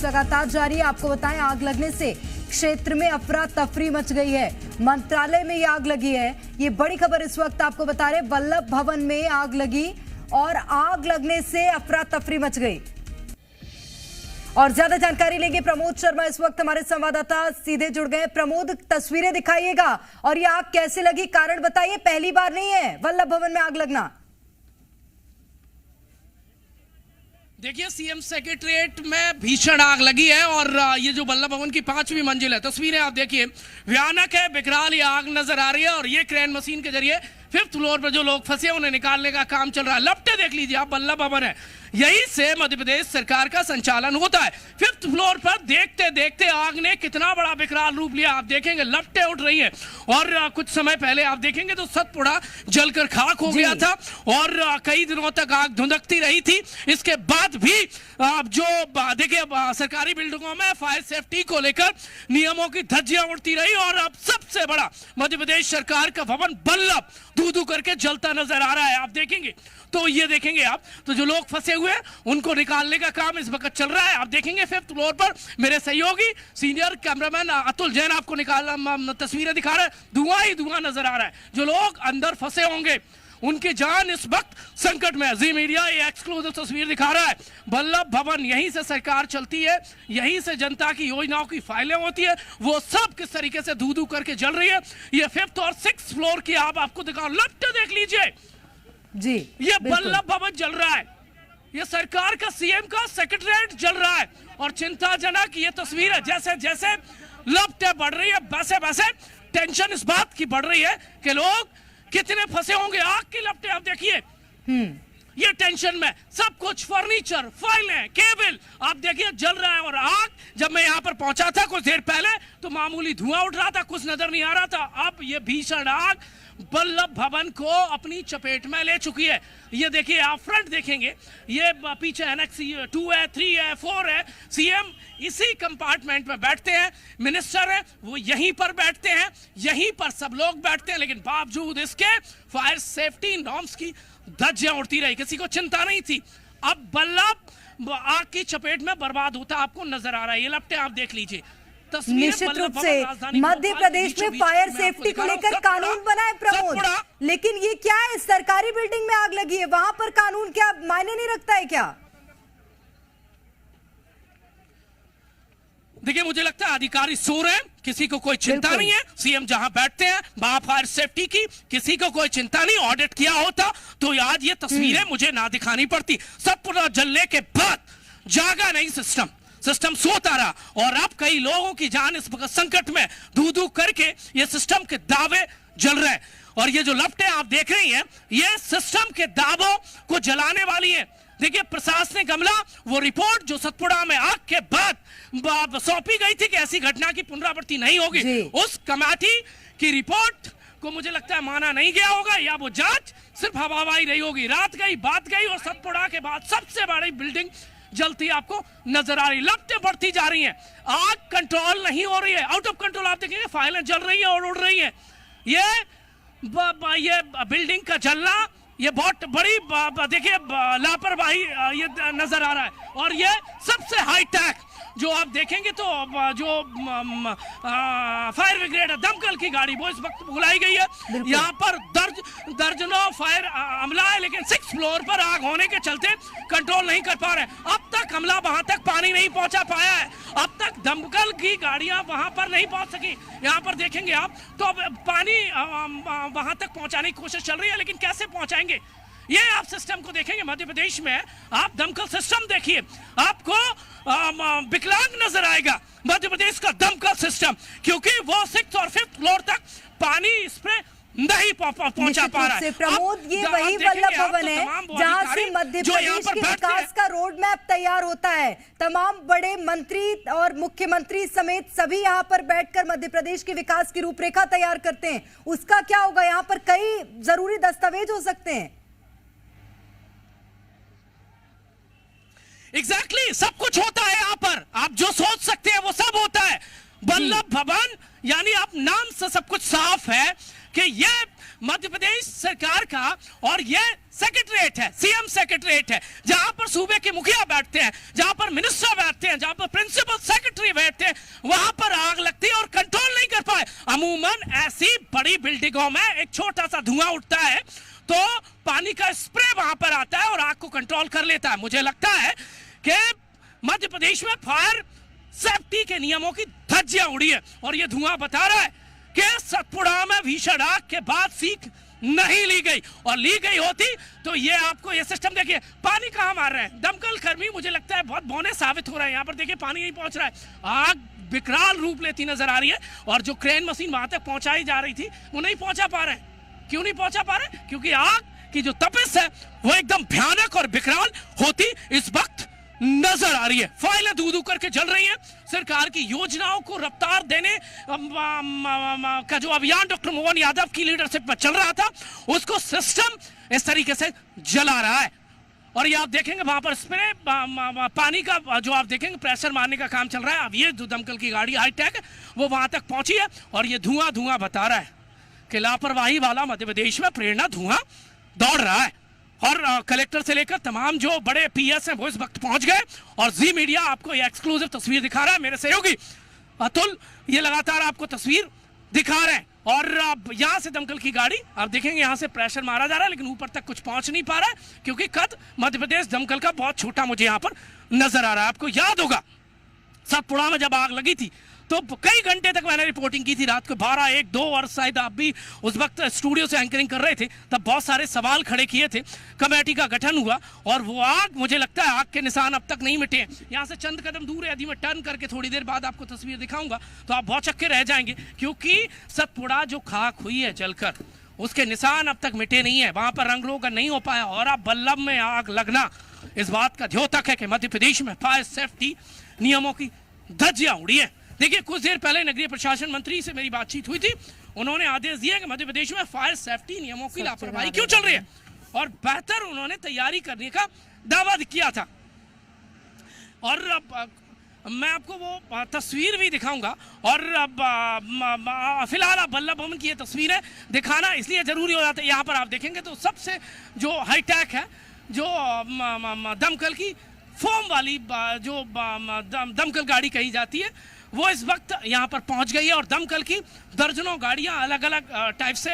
बारिश लगातार जारी है। आपको बताएं, आग लगने से क्षेत्र में अफरा तफरी मच गई है। मंत्रालय में ये आग लगी है। ये बड़ी खबर इस वक्त आपको बता रहे, वल्लभ भवन में आग लगी और आग लगने से अफरा तफरी मच गई। और ज्यादा जानकारी लेंगे, प्रमोद शर्मा इस वक्त हमारे संवाददाता सीधे जुड़ गए। प्रमोद, तस्वीरें दिखाइएगा और ये आग कैसे लगी, कारण बताइए। पहली बार नहीं है वल्लभ भवन में आग लगना। देखिए, सीएम सेक्रेटरिएट में भीषण आग लगी है और ये जो वल्लभ भवन की 5वीं मंजिल है, तस्वीरें आप देखिए, भयानक है, विकराल ये आग नजर आ रही है। और ये क्रेन मशीन के जरिए 5th फ्लोर पर जो लोग फंसे उन्हें निकालने का काम चल रहा है। लपटे देख लीजिए आप, वल्लभ भवन है, यही से मध्य प्रदेश सरकार का संचालन होता है। 5th फ्लोर पर देखते देखते आग ने कितना बड़ा विकराल रूप लिया, आप देखेंगे लपटें उठ रही हैं। और कुछ समय पहले आप देखेंगे तो सतपुड़ा जलकर खाक हो गया था और कई दिनों तक आग धुंधकती रही थी। इसके बाद भी जो देखिए, सरकारी बिल्डिंगों में फायर सेफ्टी को लेकर नियमों की धज्जियां उड़ती रही और अब सबसे बड़ा मध्य प्रदेश सरकार का भवन वल्लभ धू धू करके जलता नजर आ रहा है। आप देखेंगे तो ये देखेंगे आप, तो जो लोग फंसे हुए हैं उनको निकालने का काम इस वक्त चल रहा है। आप देखेंगे 5th फ्लोर पर मेरे सहयोगी सीनियर कैमरामैन अतुल जैन आपको तस्वीरें दिखा रहे हैं। धुआं ही धुआं नजर आ रहा है। जो लोग अंदर फंसे होंगे उनकी जान इस वक्त संकट में। जी मीडिया ये एक्सक्लूसिव तस्वीर दिखा रहा है। वल्लभ भवन, यहीं से सरकार चलती है, यहीं से जनता की योजनाओं की फाइलें होती है, वो सब किस तरीके से धू धू करके जल रही है। ये 5th और 6th फ्लोर की आपको दिखाओ, लपटे देख लीजिए जी, ये वल्लभ भवन जल रहा है। ये सरकार का, सीएम का सेक्रेटरिएट जल रहा है। और चिंताजनक ये तस्वीर है, जैसे जैसे लपटें बढ़ रही है वैसे वैसे टेंशन इस बात की बढ़ रही है कि लोग कितने फंसे होंगे। आग की लपटें आप देखिए, ये टेंशन में सब कुछ, फर्नीचर, फाइलें, केबल आप देखिए जल रहा है। और आग, जब मैं यहाँ पर पहुंचा था कुछ देर पहले तो मामूली धुआं उठ रहा था, कुछ नजर नहीं आ रहा था। अब ये भीषण आग वल्लभ भवन को अपनी चपेट में ले चुकी है। ये देखिए, आप फ्रंट देखेंगे, ये पीछे एनेक्स 2 है, 3 है, 4 है। सीएम इसी कंपार्टमेंट में बैठते हैं, मिनिस्टर है वो यहीं पर बैठते हैं, यहीं पर सब लोग बैठते हैं। लेकिन बावजूद इसके फायर सेफ्टी नॉर्म्स की धज्जियां उड़ती रही, किसी को चिंता नहीं थी। अब वल्लभ आग की चपेट में बर्बाद होता आपको नजर आ रहा है। ये लपटे आप देख लीजिए। निश्चित रूप से मध्य प्रदेश में फायर सेफ्टी को लेकर कानून बना है प्रमोद, लेकिन ये क्या है, सरकारी बिल्डिंग में आग लगी है, वहां पर कानून क्या मायने नहीं रखता है क्या? देखिए, मुझे लगता है अधिकारी सो रहे हैं, किसी को कोई चिंता नहीं है। सीएम जहां बैठते हैं वहां फायर सेफ्टी की किसी को कोई चिंता नहीं। ऑडिट किया होता तो आज ये तस्वीरें मुझे ना दिखानी पड़ती। सतपुड़ा जलने के बाद जागा नहीं सिस्टम सोता रहा और अब कई लोगों की जान इस संकट में धू धू करके ये सिस्टम के दावे जल रहे हैं। और ये जो लपटें आप देख रही हैं, ये सिस्टम के दावों को जलाने वाली है। देखिए, प्रशासनिक अमला, वो रिपोर्ट जो सतपुड़ा में आग के बाद सौंपी गई थी कि ऐसी घटना की पुनरावृत्ति नहीं होगी, उस कमेटी की रिपोर्ट को मुझे लगता है माना नहीं गया होगा, या वो जांच सिर्फ हवाई रही होगी। रात गई, बात गई और सतपुड़ा के बाद सबसे बड़ी बिल्डिंग जलती आपको नजर आ रही। लपटें बढ़ती जा रही हैं, आग कंट्रोल नहीं हो रही है, आउट ऑफ कंट्रोल। आप देखेंगे फाइलें जल रही है और उड़ रही है। ये बिल्डिंग का जलना, ये बहुत बड़ी देखिए लापरवाही ये नजर आ रहा है। और ये सबसे हाईटेक जो आप देखेंगे तो जो फायर ब्रिगेड, दमकल की गाड़ी वो इस वक्त बुलाई गई है। यहाँ पर दर्जनों फायर अमला है, लेकिन 6th फ्लोर पर आग होने के चलते कंट्रोल नहीं कर पा रहे। अब तक अमला वहां तक पानी नहीं पहुंचा पाया है, अब तक दमकल की गाड़ियां वहां पर नहीं पहुंच सकी। यहाँ पर देखेंगे आप तो पानी वहां तक पहुंचाने की कोशिश चल रही है, लेकिन कैसे पहुंचाएंगे? ये आप सिस्टम को देखेंगे मध्य प्रदेश में, आप दमकल सिस्टम देखिए, आपको विकलांग नजर आएगा मध्य प्रदेश का दमकल सिस्टम, क्योंकि वो 6th और 5th फ्लोर तक पानी स्प्रे नहीं पहुंचा पा रहा है। प्रमोद, ये वही वल्लभ भवन है जहां से मध्य प्रदेश के विकास का रोड मैप तैयार होता है। तमाम बड़े मंत्री और मुख्यमंत्री समेत सभी यहां पर बैठकर मध्य प्रदेश के विकास की रूपरेखा तैयार करते हैं। उसका क्या होगा? यहाँ पर कई जरूरी दस्तावेज हो सकते हैं। एग्जैक्टली, सब कुछ होता है यहाँ पर, आप जो सोच सकते हैं वो सब होता है। वल्लभ भवन यानी आप नाम से सब कुछ साफ है कि ये मध्य प्रदेश सरकार का और ये सेक्रेटरीट है, सीएम सेक्रेटरीट है, जहां पर सूबे के मुखिया बैठते हैं, जहां पर मिनिस्टर बैठते हैं, जहां पर प्रिंसिपल सेक्रेटरी बैठते हैं, वहां पर आग लगती है और कंट्रोल नहीं कर पाए। अमूमन ऐसी बड़ी बिल्डिंगों में एक छोटा सा धुआं उठता है तो पानी का स्प्रे वहां पर आता है और आग को कंट्रोल कर लेता है। मुझे लगता है कि मध्य प्रदेश में फायर सेफ्टी के नियमों की धज्जियां उड़ी है और यह धुआं बता रहा है कि सतपुड़ा में भीषण आग के बाद सीख नहीं ली गई, और ली गई होती तो ये आपको ये सिस्टम देखिए, पानी कहां मार रहे हैं दमकल कर्मी, मुझे लगता है बहुत बौने साबित हो रहे हैं। यहां पर देखिए पानी नहीं पहुंच रहा है, आग विकराल रूप लेती नजर आ रही है और जो क्रेन मशीन वहां तक पहुंचाई जा रही थी वो नहीं पहुंचा पा रहे। क्यों नहीं पहुंचा पा रहे? क्योंकि आग की जो तपिश है वो एकदम भयानक और विकराल होती इस वक्त नजर आ रही है। फाइलें दूर दूर करके जल रही हैं। सरकार की योजनाओं को रफ्तार देने का जो अभियान डॉक्टर मोहन यादव की लीडरशिप में चल रहा था उसको सिस्टम इस तरीके से जला रहा है। और ये आप देखेंगे वहां पर स्प्रे पानी का जो आप देखेंगे प्रेशर मारने का काम चल रहा है। अब ये जो दमकल की गाड़ी हाईटेक वो वहां तक पहुंची है और ये धुआं बता रहा है कि लापरवाही वाला मध्य प्रदेश में प्रेरणा धुआं दौड़ रहा है। और कलेक्टर से लेकर तमाम जो बड़े पीएस हैं वो इस वक्त पहुंच गए और जी मीडिया आपको ये एक्सक्लूसिव तस्वीर दिखा रहा है। मेरे सहयोगी अतुल ये लगातार आपको तस्वीर दिखा रहे हैं और अब यहां से दमकल की गाड़ी आप देखेंगे यहां से प्रेशर मारा जा रहा है लेकिन ऊपर तक कुछ पहुंच नहीं पा रहा है क्योंकि कद मध्य प्रदेश दमकल का बहुत छोटा मुझे यहां पर नजर आ रहा है। आपको याद होगा सतपुड़ा में जब आग लगी थी तो कई घंटे तक मैंने रिपोर्टिंग की थी, रात को 12, 1, 2 और शायद आप भी उस वक्त स्टूडियो से एंकरिंग कर रहे थे, तब बहुत सारे सवाल खड़े किए थे। कमेटी का गठन हुआ और वो आग मुझे लगता है आग के निशान अब तक नहीं मिटे हैं। यहाँ से चंद कदम दूर है, यदि मैं टर्न करके थोड़ी देर बाद आपको तस्वीर दिखाऊंगा तो आप बहुत चक्के रह जाएंगे क्योंकि सतपुड़ा जो खाक हुई है जलकर उसके निशान अब तक मिटे नहीं है, वहां पर रंग रोगन नहीं हो पाया। और अब बल्लभ में आग लगना इस बात का द्योतक है कि मध्य प्रदेश में फायर सेफ्टी नियमों की धज्जियां उड़ी है। देखिए कुछ देर पहले नगरीय प्रशासन मंत्री से मेरी बातचीत हुई थी, उन्होंने आदेश दिया कि मध्य प्रदेश में फायर सेफ्टी नियमों की लापरवाही क्यों चल रही है और बेहतर उन्होंने तैयारी करने का दावा किया था। और अब मैं आपको वो तस्वीर भी दिखाऊंगा और अब फिलहाल बल्लभ भवन की ये तस्वीर है दिखाना इसलिए जरूरी हो जाता है। यहाँ पर आप देखेंगे तो सबसे जो हाईटेक है जो दमकल की फोम वाली जो दमकल गाड़ी कही जाती है वो इस वक्त यहाँ पर पहुंच गई है और दमकल की दर्जनों गाड़ियां अलग अलग टाइप से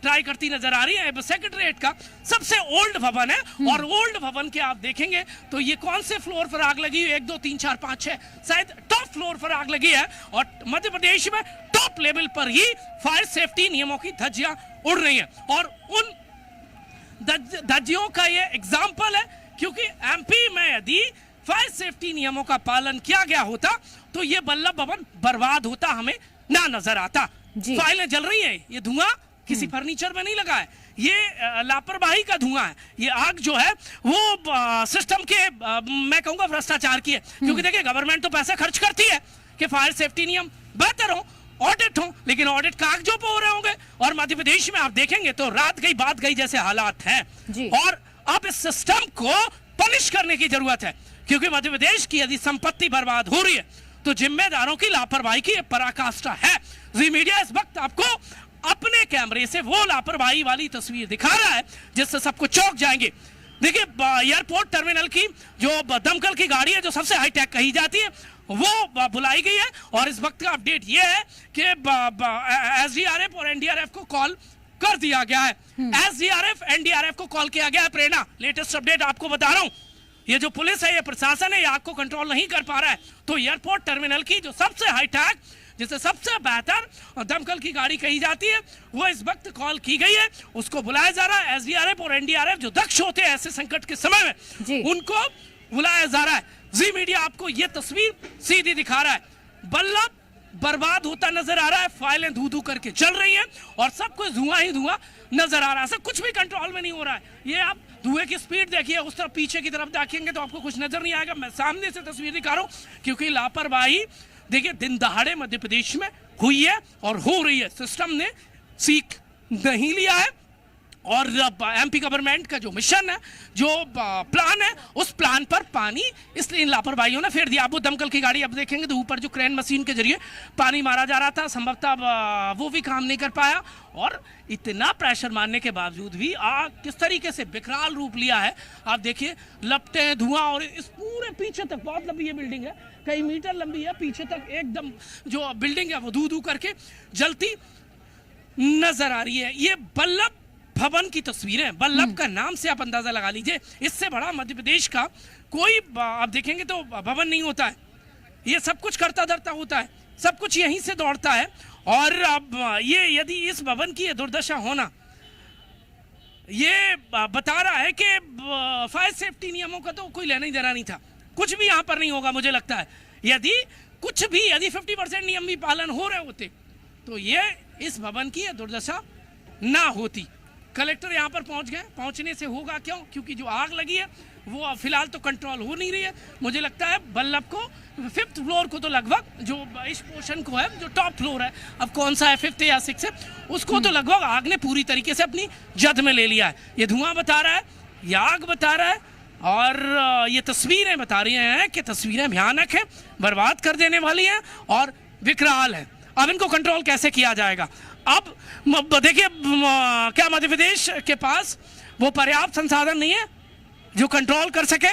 ट्राई करती नजर आ रही है। सेक्रेटरीट का सबसे ओल्ड भवन है और ओल्ड भवन के आप देखेंगे तो ये कौन से फ्लोर पर आग लगी है? 1, 2, 3, 4, 5, 6 शायद टॉप फ्लोर पर आग लगी है और मध्य प्रदेश में टॉप लेवल पर ही फायर सेफ्टी नियमों की धज्जियां उड़ रही है। और उन धज्जियों का ये एग्जाम्पल है क्योंकि एमपी में यदि फायर सेफ्टी नियमों का पालन किया गया होता तो ये बल्लभ भवन बर्बाद होता हमें ना नजर आता। फाइलें जल रही हैं, ये धुआं किसी फर्नीचर में नहीं लगा है, ये लापरवाही का धुआं है। ये आग जो है वो सिस्टम के मैं कहूंगा भ्रष्टाचार की है क्योंकि देखिए गवर्नमेंट तो पैसे खर्च करती है कि फायर सेफ्टी नियम बेहतर हो, ऑडिट हो, लेकिन ऑडिट कागजों पर हो रहे होंगे और मध्य प्रदेश में आप देखेंगे तो रात गई बात गई जैसे हालात हैं। और अब इस सिस्टम को पनिश करने की जरूरत है क्योंकि मध्य प्रदेश की यदि संपत्ति बर्बाद हो रही है तो जिम्मेदारों की लापरवाही की पराकाष्ठा है। जी मीडिया इस वक्त आपको अपने कैमरे से वो लापरवाही वाली तस्वीर दिखा रहा है जिससे सबको चौंक जाएंगे। देखिए एयरपोर्ट टर्मिनल की जो दमकल की गाड़ी है जो सबसे हाईटेक कही जाती है वो बुलाई गई है और इस वक्त का अपडेट ये है कि एसडीआरएफ और एनडीआरएफ को कॉल कर दिया गया है। एसडीआरएफ एनडीआरएफ को कॉल किया गया है। प्रेरणा लेटेस्ट अपडेट आपको बता रहा हूं, ये जो पुलिस है ये प्रशासन है ये आग को कंट्रोल नहीं कर पा रहा है तो एयरपोर्ट टर्मिनल की जो सबसे हाईटेक जिसे सबसे बेहतर दमकल की गाड़ी कही जाती है वो इस वक्त कॉल की गई है, उसको बुलाया जा रहा है। एसडीआरएफ और एनडीआरएफ जो दक्ष होते हैं ऐसे संकट के समय में उनको बुलाया जा रहा है। जी मीडिया आपको ये तस्वीर सीधी दिखा रहा है, बल्लभ बर्बाद होता नजर आ रहा है, फाइलें धू करके चल रही हैं और सब कुछ धुआं ही धुआं नजर आ रहा है, सब कुछ भी कंट्रोल में नहीं हो रहा है। ये आप धुएं की स्पीड देखिए, उस तरफ पीछे की तरफ देखेंगे तो आपको कुछ नजर नहीं आएगा। मैं सामने से तस्वीर दिखा रहा हूं क्योंकि लापरवाही देखिए दिन दहाड़े मध्य प्रदेश में हुई है और हो रही है। सिस्टम ने सीख नहीं लिया है और एमपी गवर्नमेंट का जो मिशन है, जो प्लान है, उस प्लान पर पानी इसलिए इन लापरवाहियों ने फेर दिया। अब वो दमकल की गाड़ी अब देखेंगे तो ऊपर जो क्रेन मशीन के जरिए पानी मारा जा रहा था, संभवतः वो भी काम नहीं कर पाया। और इतना प्रेशर मारने के बावजूद भी आग किस तरीके से विकराल रूप लिया है आप देखिए। लपटे धुआं, और इस पूरे पीछे तक, बहुत लंबी ये बिल्डिंग है, कई मीटर लंबी है, पीछे तक एकदम जो बिल्डिंग है वो धू धू करके जलती नजर आ रही है। ये वल्लभ भवन की तस्वीरें, वल्लभ का नाम से आप अंदाजा लगा लीजिए, इससे बड़ा मध्य प्रदेश का कोई आप देखेंगे तो भवन नहीं होता है। ये सब कुछ करता धरता होता है, सब कुछ यहीं से दौड़ता है। और अब ये यदि इस भवन की दुर्दशा होना, ये बता रहा है कि फायर सेफ्टी नियमों का तो कोई लेना ही देना नहीं था। कुछ भी यहाँ पर नहीं होगा मुझे लगता है। यदि 50% नियम भी पालन हो रहे होते तो ये इस भवन की दुर्दशा ना होती। कलेक्टर यहाँ पर पहुँच गए, पहुँचने से होगा क्यों? क्योंकि जो आग लगी है वो फिलहाल तो कंट्रोल हो नहीं रही है। मुझे लगता है वल्लभ को 5th फ्लोर को तो लगभग, जो इस पोर्शन को है, जो टॉप फ्लोर है, अब कौन सा है 5th या 6th है, उसको तो लगभग आग ने पूरी तरीके से अपनी जद में ले लिया है। ये धुआं बता रहा है, ये आग बता रहा है, और ये तस्वीरें बता रही हैं कि तस्वीरें भयानक हैं, बर्बाद कर देने वाली हैं और विकराल है। अब इनको कंट्रोल कैसे किया जाएगा? अब देखिए, क्या मध्य प्रदेश के पास वो पर्याप्त संसाधन नहीं है जो कंट्रोल कर सके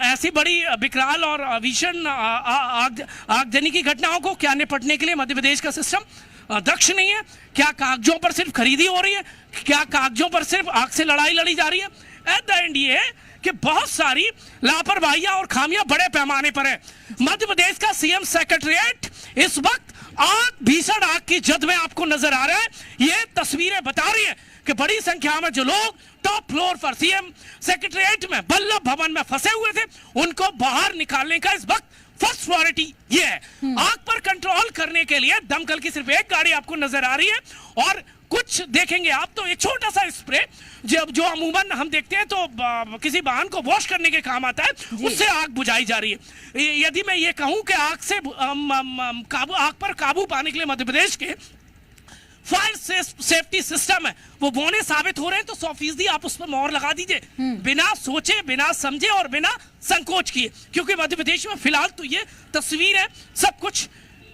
ऐसी बड़ी विकराल और भीषण आगजनी की घटनाओं को? क्या निपटने के लिए मध्य प्रदेश का सिस्टम दक्ष नहीं है? क्या कागजों पर सिर्फ खरीदी हो रही है? क्या कागजों पर सिर्फ आग से लड़ाई लड़ी जा रही है? एट द एंड ये है कि बहुत सारी लापरवाहियां और खामियां बड़े पैमाने पर है। मध्य प्रदेश का सीएम सेक्रेटेरिएट इस वक्त आग, भीषण आग की जद में आपको नजर आ रहा है। ये तस्वीरें बता रही है कि बड़ी संख्या में जो लोग टॉप फ्लोर पर सीएम सेक्रेटेरिएट में, वल्लभ भवन में फंसे हुए थे, उनको बाहर निकालने का इस वक्त फर्स्ट प्रायोरिटी ये है। आग पर कंट्रोल करने के लिए दमकल की सिर्फ एक गाड़ी आपको नजर आ रही है, और कुछ देखेंगे आप तो एक छोटा सा स्प्रे जो अमूमन हम देखते हैं तो किसी वाहन को वॉश करने के काम आता है, उससे आग बुझाई जा रही है। यदि मैं ये कहूं कि आग पर काबू पाने के लिए मध्य प्रदेश के फायर सेफ्टी सिस्टम है वो बौने साबित हो रहे हैं, तो 100% आप उस पर मोहर लगा दीजिए, बिना सोचे, बिना समझे और बिना संकोच किए। क्योंकि मध्य प्रदेश में फिलहाल तो ये तस्वीरें सब कुछ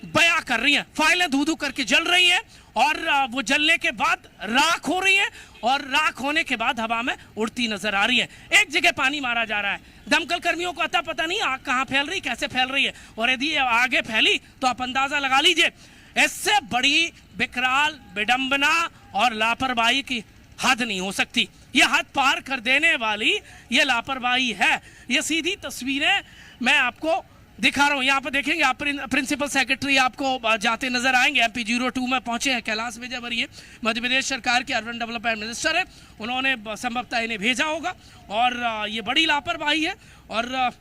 बयां कर रही हैं। फाइलें धू धू करके जल रही हैं, और वो जलने के बाद राख हो रही है, और राख होने के बाद हवा में उड़ती नजर आ रही है। एक जगह पानी मारा जा रहा है, दमकल कर्मियों को अता पता नहीं आग कहां फैल रही, कैसे फैल रही है, और यदि आगे फैली तो आप अंदाजा लगा लीजिए। इससे बड़ी विकराल विडंबना और लापरवाही की हद नहीं हो सकती। ये हद पार कर देने वाली ये लापरवाही है। ये सीधी तस्वीरें मैं आपको दिखा रहा हूँ। यहाँ पर देखेंगे आप, प्रिंसिपल सेक्रेटरी आपको जाते नजर आएंगे। MP 02 में पहुंचे हैं कैलाश विजयवर्गीय, मध्य प्रदेश सरकार के अर्बन डेवलपमेंट मिनिस्टर है, उन्होंने संभवतः इन्हें भेजा होगा। और ये बड़ी लापरवाही है। और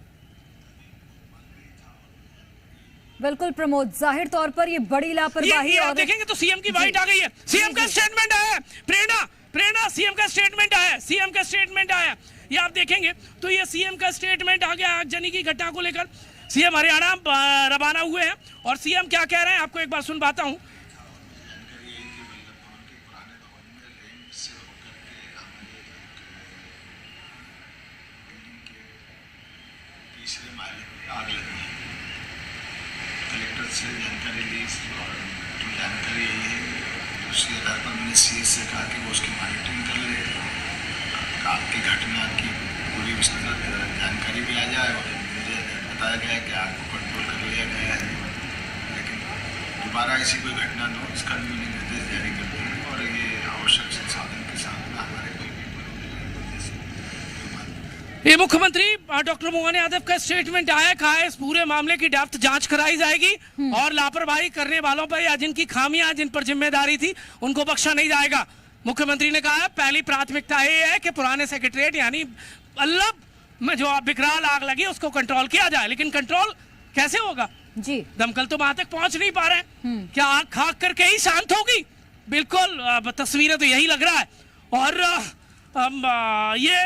बिल्कुल प्रमोद, जाहिर तौर पर ये बड़ी लापरवाही है। और देखेंगे तो सीएम की बाइट आ गई है, सीएम का स्टेटमेंट आया है। प्रेरणा सीएम का स्टेटमेंट आया, सीएम का स्टेटमेंट आया। ये आप देखेंगे तो ये सीएम का स्टेटमेंट आ गया आगजनी की घटना को लेकर। सीएम हरियाणा रवाना हुए हैं, और सीएम क्या कह रहे हैं आपको एक बार सुनवाता हूं। कलेक्टर से जानकारी ली, और जो जानकारी आई है उसी आधार पर मैंने CS से कहा कि वो उसकी मॉनिटरिंग कर ले, आग की घटना की पूरी विस्तृत जानकारी भी आ जाए। और मुझे बताया गया है कि आग को कंट्रोल कर लिया गया है, लेकिन दोबारा ऐसी कोई घटना न हो इसका भी मैंने निर्देश जारी कर दिए। और ये आवश्यक संसाधन के साथ हमारे कोई भी ये मुख्यमंत्री डॉक्टर मोहन यादव का स्टेटमेंट आया, कहा है इस पूरे मामले की डेप्थ जांच कराई जाएगी, और लापरवाही करने वालों पर या जिनकी खामियां, जिन पर जिम्मेदारी थी, उनको बख्शा नहीं जाएगा। मुख्यमंत्री ने कहा है पहली प्राथमिकता ये है कि पुराने सेक्रेटेरिएट यानी वल्लभ में जो विकराल आग लगी उसको कंट्रोल किया जाए। लेकिन कंट्रोल कैसे होगा जी? दमकल तो वहां तक पहुंच नहीं पा रहे। क्या आग खाक करके ही शांत होगी? बिल्कुल, तस्वीरें तो यही लग रहा है। और ये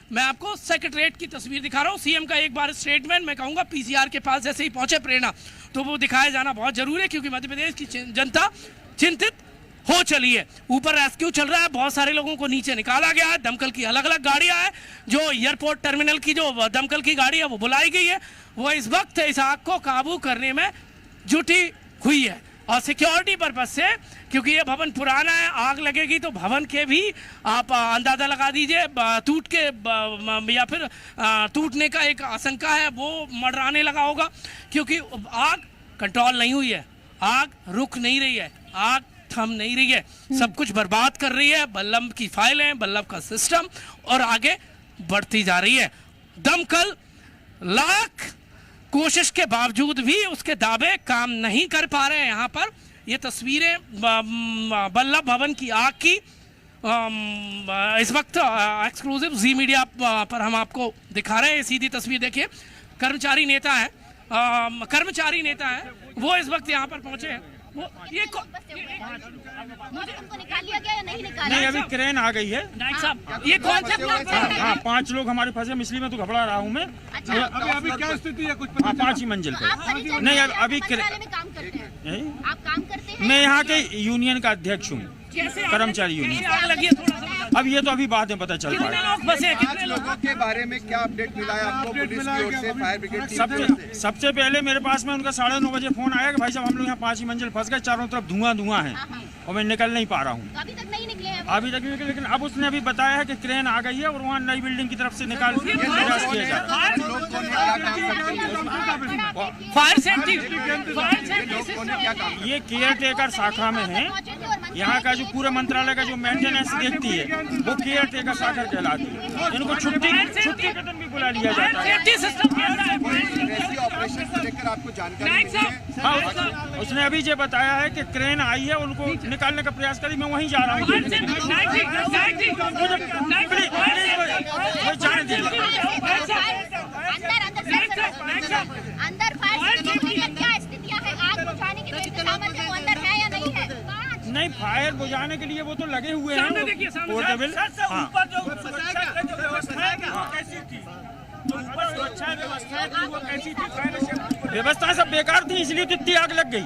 मैं आपको सेक्रेटेरिएट की तस्वीर दिखा रहा हूँ। सीएम का एक बार स्टेटमेंट, मैं कहूँगा PCR के पास जैसे ही पहुंचे प्रेरणा, तो वो दिखाया जाना बहुत जरूरी है, क्योंकि मध्य प्रदेश की जनता चिंतित हो चली है। ऊपर रेस्क्यू चल रहा है, बहुत सारे लोगों को नीचे निकाला गया है। दमकल की अलग अलग गाड़ियां हैं, जो एयरपोर्ट टर्मिनल की जो दमकल की गाड़ी है वो बुलाई गई है, वो इस वक्त इस आग को काबू करने में जुटी हुई है। और सिक्योरिटी पर्पज से, क्योंकि ये भवन पुराना है, आग लगेगी तो भवन के भी आप अंदाजा लगा दीजिए टूट के या फिर टूटने का एक आशंका है, वो मंडराने लगा होगा, क्योंकि आग कंट्रोल नहीं हुई है, आग रुक नहीं रही है, आग थम नहीं रही है, सब कुछ बर्बाद कर रही है। बल्लभ की फाइलें, बल्लभ का सिस्टम और आगे बढ़ती जा रही है। दमकल लाख कोशिश के बावजूद भी उसके दावे काम नहीं कर पा रहे हैं। यहाँ पर ये तस्वीरें बल्लभ भवन की आग की इस वक्त एक्सक्लूसिव जी मीडिया पर हम आपको दिखा रहे हैं। सीधी तस्वीर देखिए, कर्मचारी नेता है, वो इस वक्त यहाँ पर पहुंचे हैं। वो ये तुमको निकाल लिया गया या नहीं निकाला? नहीं, अभी क्रेन आ गई है। नाइक साहब, ये कौन सा हाँ, 5 लोग हमारे फंसे, इसलिए मैं तो घबरा रहा हूँ मैं। अच्छा, अभी क्या स्थिति है? कुछ 5 ही मंजिल पे। आप परिचय नहीं, दीजिए, अभी मंत्रालय में काम करते हैं, आप काम करते हैं? मैं यहाँ के यूनियन का अध्यक्ष हूँ, कर्मचारी यूनियन। आग लगी है? थोड़ा सा अब ये तो अभी बाद में पता चल कितने पाएगा। लोग फंसे, कितने लोगों के बारे में क्या अपडेट मिला है आपको पुलिस की ओर से, फायर ब्रिगेड की ओर से? सबसे पहले मेरे पास में उनका 9:30 बजे फोन आया कि भाई साहब हम लोग यहाँ 5 ही मंजिल फंस गए, चारों तरफ धुआं है और मैं निकल नहीं पा रहा हूँ। अभी तक नहीं निकले हैं? अभी तक नहीं निकले, लेकिन अब उसने अभी बताया है कि क्रेन आ गई है और वहाँ नई बिल्डिंग की तरफ से निकाल प्रयास किया जा रहा है। फायर सेफ्टी ये केयर टेकर शाखा में है। यहाँ का जो पूरा मंत्रालय का जो मेंटेनेंस देखती है वो केयर टेकर शाखा कहलाती है। इनको छुट्टी के दिन भी बुला लिया जाता है। सेफ्टी सिस्टम कैसा है? ऐसी ऑपरेशन को लेकर आपको जानकारी मिली है? हाँ, उसने अभी ये बताया है कि क्रेन आई है, उनको निकालने का प्रयास करी, मैं वहीं जा रहा हूँ। अंदर फायर ब्रिगेड की क्या स्थितियां है? आग बुझाने के लिए इंतजाम है, वो अंदर है या नहीं है? नहीं, फायर बुझाने के लिए वो तो लगे हुए हैं पोर्टेबल। व्यवस्था सब बेकार थी, इसलिए तो इतनी आग लग गई।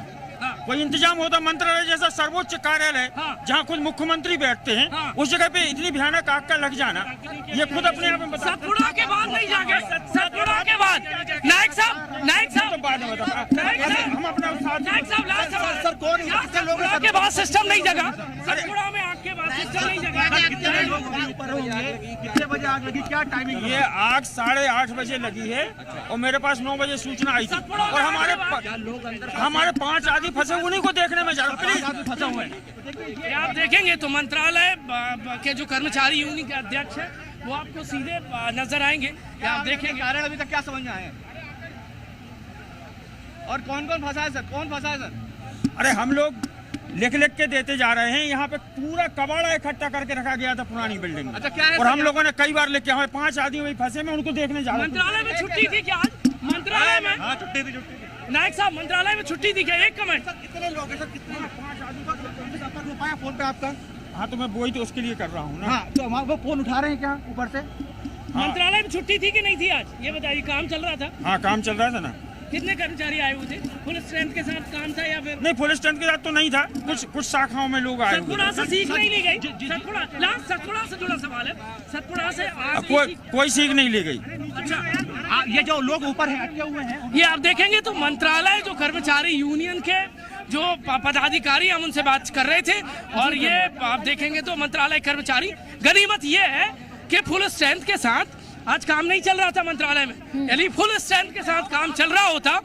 कोई इंतजाम होता, मंत्रालय जैसा सर्वोच्च कार्यालय जहाँ खुद मुख्यमंत्री बैठते हैं, उस जगह पे इतनी भयानक आग का लग जाना, ये खुद अपने आप में बता। सतपुड़ा के बाद नहीं जागे, सतपुड़ा के बाद नाइक साहब तो बाद में बता, हम अपना नाइक साहब लास्ट सवाल सर, कौन सतपुड़ा के बाद सिस्टम नहीं जगा? सतपुड़ा में आग के बाद सिस्टम नहीं जगा? कितने बजे आग लगी, क्या टाइमिंग? ये आग 8:30 बजे लगी है और मेरे पास 9 बजे सूचना आई थी और हमारे 5 आदमी फंसे, उन्हीं को देखने में जा रहा। प्लीज फंसे हुए हैं। आप देखेंगे तो मंत्रालय के जो कर्मचारी यूनियन के अध्यक्ष है वो आपको सीधे नजर आएंगे। आप देखेंगे कारण अभी तक क्या समझ में आया और कौन कौन फंसा है सर, कौन फंसा है सर? अरे हम लोग लिख के देते जा रहे हैं। यहाँ पे पूरा कबाड़ा इकट्ठा करके रखा गया था पुरानी बिल्डिंग में। अच्छा, क्या है और हम लोगों ने कई बार लेके हमें 5 आदमी वही फंसे में, उनको देखने जा रहे हैं। मंत्रालय में छुट्टी थी क्या आज? मंत्रालय में? हाँ, छुट्टी थी। नायक साहब, मंत्रालय में छुट्टी थी क्या? एक कमेंट। कितने लोग हैं सर, कितने? 5 आदमी का संपर्क हो पाया फोन पे आपका? हाँ, तो मैं वही तो उसके लिए कर रहा हूँ ना। हाँ, तो हमारे वो फोन उठा रहे हैं क्या ऊपर से? मंत्रालय में छुट्टी थी कि नहीं थी आज? ये बताइए, काम चल रहा था? हाँ, काम चल रहा था ना। कितने कर्मचारी आए हुए थे? फुल स्ट्रेंथ के साथ काम था या फिर? नहीं, फुल स्ट्रेंथ के साथ तो नहीं था, कुछ शाखाओं में लोग आए हुए सतपुड़ा से सीख नहीं ली गई? सतपुड़ा से जुड़ा सवाल है, सतपुड़ा से आज कोई सीख नहीं ली गई। अच्छा, ये जो लोग ऊपर हैं, अटके हुए हैं, ये आप देखेंगे तो मंत्रालय जो कर्मचारी यूनियन के जो पदाधिकारी, हम उनसे बात कर रहे थे और ये आप देखेंगे तो मंत्रालय कर्मचारी, गनीमत ये है कि फुल स्ट्रेंथ के साथ आज काम नहीं चल रहा था मंत्रालय में। यदि फुल स्ट्रेंथ के साथ काम चल रहा होता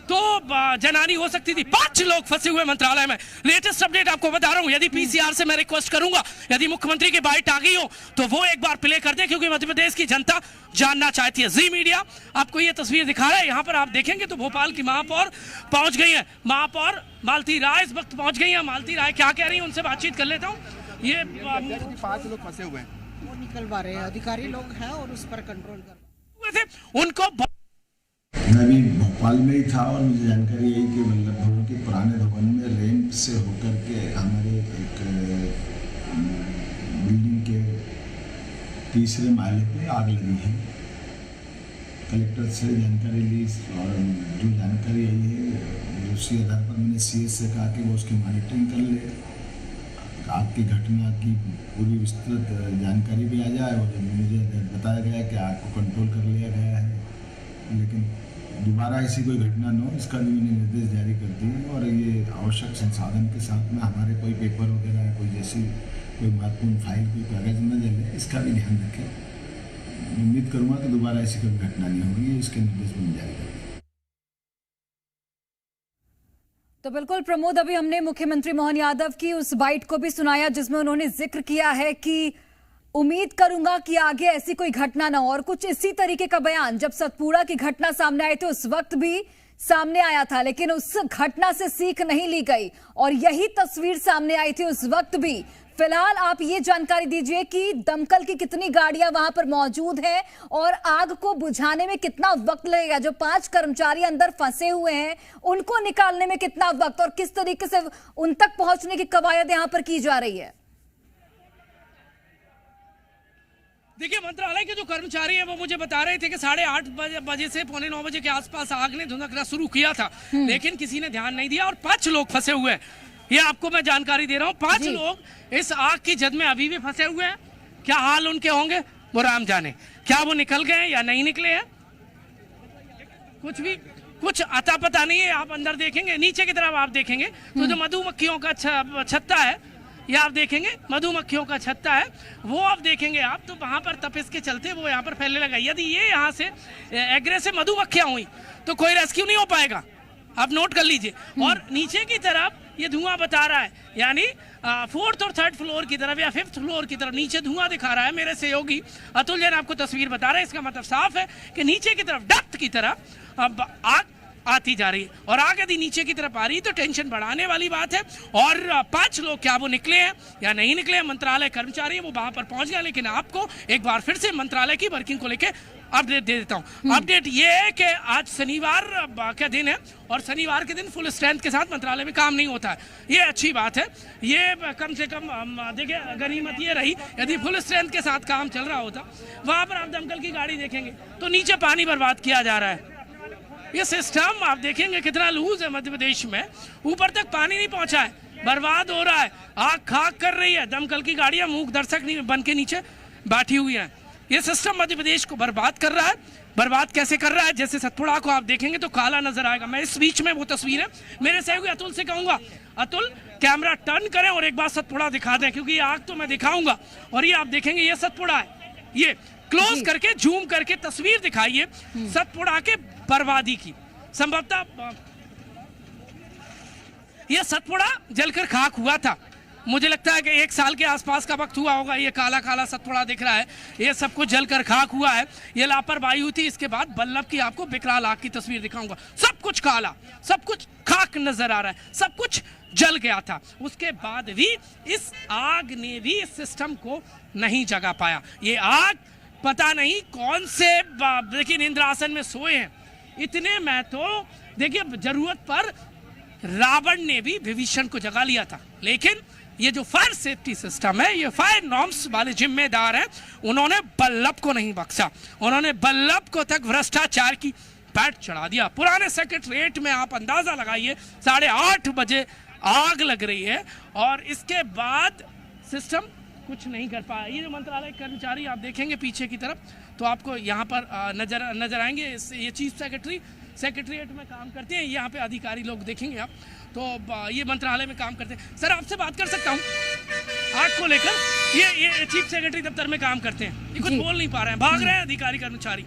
तो जनानी हो सकती थी। 5 लोग फंसे हुए मंत्रालय में। लेटेस्ट अपडेट आपको बता रहा हूं। यदि पीसीआर से मैं रिक्वेस्ट करूंगा, यदि मुख्यमंत्री की बाइट आ गई हो तो वो एक बार प्ले कर दे, क्योंकि मध्य प्रदेश की जनता जानना चाहती है। जी मीडिया आपको ये तस्वीर दिखा रहा है। यहाँ पर आप देखेंगे तो भोपाल की महापौर पहुंच गई है, महापौर मालती राय इस वक्त पहुंच गई है। मालती राय क्या कह रही है, उनसे बातचीत कर लेता हूँ। ये 5 लोग फंसे हुए हैं, वो निकलवा रहे हैं, अधिकारी लोग हैं और उस पर कंट्रोल कर थे उनको। मैं अभी भोपाल में ही था और मुझे जानकारी यही कि वल्लभ भवन के पुराने भवन में रैंप से होकर के हमारे एक बिल्डिंग के 3रे माले पे आग लगी है। कलेक्टर से जानकारी ली और जो जानकारी आई है उसी आधार पर मैंने सीएस से कहा कि वो उसकी मॉनिटरिंग कर ले आग की घटना की पूरी विस्तृत जानकारी भी आ जाए। और मुझे बताया गया कि आग को कंट्रोल कर लिया गया है, लेकिन दोबारा ऐसी कोई घटना न हो इसका भी मैंने निर्देश जारी कर दिए। और ये आवश्यक संसाधन के साथ में हमारे कोई पेपर वगैरह कोई जैसी कोई महत्वपूर्ण फाइल कोई कागज न जले, इसका भी ध्यान रखें। उम्मीद करूँगा कि दोबारा ऐसी कोई घटना नहीं होगी, इसके निर्देश मैंने जारी कर दिए। तो बिल्कुल प्रमोद, अभी हमने मुख्यमंत्री मोहन यादव की उस बाइट को भी सुनाया जिसमें उन्होंने जिक्र किया है कि उम्मीद करूंगा कि आगे ऐसी कोई घटना ना हो। और कुछ इसी तरीके का बयान जब सतपुड़ा की घटना सामने आई थी उस वक्त भी सामने आया था, लेकिन उस घटना से सीख नहीं ली गई और यही तस्वीर सामने आई थी उस वक्त भी। फिलहाल आप ये जानकारी दीजिए कि दमकल की कितनी गाड़ियां वहां पर मौजूद हैं और आग को बुझाने में कितना वक्त लगेगा। जो 5 कर्मचारी अंदर फंसे हुए हैं उनको निकालने में कितना वक्त और किस तरीके से उन तक पहुंचने की कवायद यहां पर की जा रही है। देखिए, मंत्रालय के जो कर्मचारी हैं वो मुझे बता रहे थे कि 8:30 बजे से 8:45 बजे के आसपास आग ने धुंधकना शुरू किया था, लेकिन किसी ने ध्यान नहीं दिया और 5 लोग फंसे हुए हैं। ये आपको मैं जानकारी दे रहा हूँ, 5 लोग इस आग की जद में अभी भी फंसे हुए हैं। क्या हाल उनके होंगे वो राम जाने। क्या वो निकल गए या नहीं निकले हैं, कुछ अता पता नहीं है। आप अंदर देखेंगे, नीचे की तरफ आप देखेंगे तो जो मधुमक्खियों का छत्ता है, ये आप देखेंगे मधुमक्खियों का छत्ता है, वो आप देखेंगे आप तो वहां पर तपिश के चलते वो यहाँ पर फैलने लगा। यदि ये यहाँ से एग्रेसिव मधुमक्खियां हुई तो कोई रेस्क्यू नहीं हो पाएगा, आप नोट कर लीजिए। और नीचे की तरफ ये धुआं बता रहा है, यानी 4th और 3rd फ्लोर की तरफ या 5th फ्लोर की तरफ नीचे धुआं दिखा रहा है। मेरे सहयोगी अतुल जैन आपको तस्वीर बता रहे हैं। इसका मतलब साफ है कि नीचे की तरफ डक्ट की तरफ आग आती जा रही है और आग यदि नीचे की तरफ आ रही है तो टेंशन बढ़ाने वाली बात है। और 5 लोग क्या वो निकले हैं या नहीं निकले हैं, मंत्रालय कर्मचारी वो वहां पर पहुंच गया। लेकिन आपको एक बार फिर से मंत्रालय की वर्किंग को लेकर अपडेट दे देता हूं। अपडेट ये है कि आज शनिवार का दिन है और शनिवार के दिन फुल स्ट्रेंथ के साथ मंत्रालय में काम नहीं होता है, ये अच्छी बात है। ये कम से कम देखिए गनीमत ये रही, यदि फुल स्ट्रेंथ के साथ काम चल रहा होता। वहां पर आप दमकल की गाड़ी देखेंगे तो नीचे पानी बर्बाद किया जा रहा है। ये सिस्टम आप देखेंगे कितना लूज है मध्य प्रदेश में, ऊपर तक पानी नहीं पहुंचा है, बर्बाद हो रहा है, आग खाक कर रही है। दमकल की गाड़ियां मूक दर्शक बन के नीचे बैठी हुई हैं। ये सिस्टम मध्य प्रदेश को बर्बाद कर रहा है। बर्बाद कैसे कर रहा है, जैसे सतपुड़ा को आप देखेंगे तो काला नजर आएगा। मैं इस बीच में वो तस्वीर है, मेरे सहयोगी अतुल से कहूंगा, अतुल कैमरा टर्न करें और एक बार सतपुड़ा दिखा दें, क्योंकि ये आग तो मैं दिखाऊंगा। और ये आप देखेंगे ये सतपुड़ा है, ये क्लोज करके जूम करके तस्वीर दिखाइए सतपुड़ा के बर्बादी की। संभवतः यह सतपुड़ा जलकर खाक हुआ था, मुझे लगता है कि 1 साल के आसपास का वक्त हुआ होगा। ये काला काला सतपुड़ा दिख रहा है, ये सब कुछ जलकर खाक हुआ है। ये लापरवाही हुई थी। इसके बाद बल्लभ की आपको विकराल आग की तस्वीर दिखाऊंगा। सब कुछ काला, सब कुछ खाक नजर आ रहा है, सब कुछ जल गया था। उसके बाद भी इस आग ने भी इस सिस्टम को नहीं जगा पाया। ये आग पता नहीं कौन से लेकिन इंद्रासन में सोए हैं। इतने में तो देखिए जरूरत पर रावण ने भी विभीषण को जगा लिया था, लेकिन ये जो फायर सेफ्टी सिस्टम है, ये फायर नॉर्म्स वाले जिम्मेदार हैं, उन्होंने बल्लभ को नहीं बख्शा। उन्होंने बल्लभ को तक भ्रष्टाचार की पैठ चढ़ा दिया। पुराने सेक्रेटरिएट में आप अंदाजा लगाइए 8:30 बजे आग लग रही है और इसके बाद सिस्टम कुछ नहीं कर पाया। ये जो मंत्रालय कर्मचारी आप देखेंगे पीछे की तरफ तो आपको यहाँ पर नजर आएंगे। ये चीफ सेक्रेटरिएट में काम करते हैं, यहाँ पे अधिकारी लोग देखेंगे आप तो ये मंत्रालय में काम करते हैं। सर आपसे बात कर सकता हूँ आग को लेकर? ये चीफ सेक्रेटरी दफ्तर में काम करते हैं, ये कुछ बोल नहीं पा रहे हैं, भाग रहे हैं। अधिकारी कर्मचारी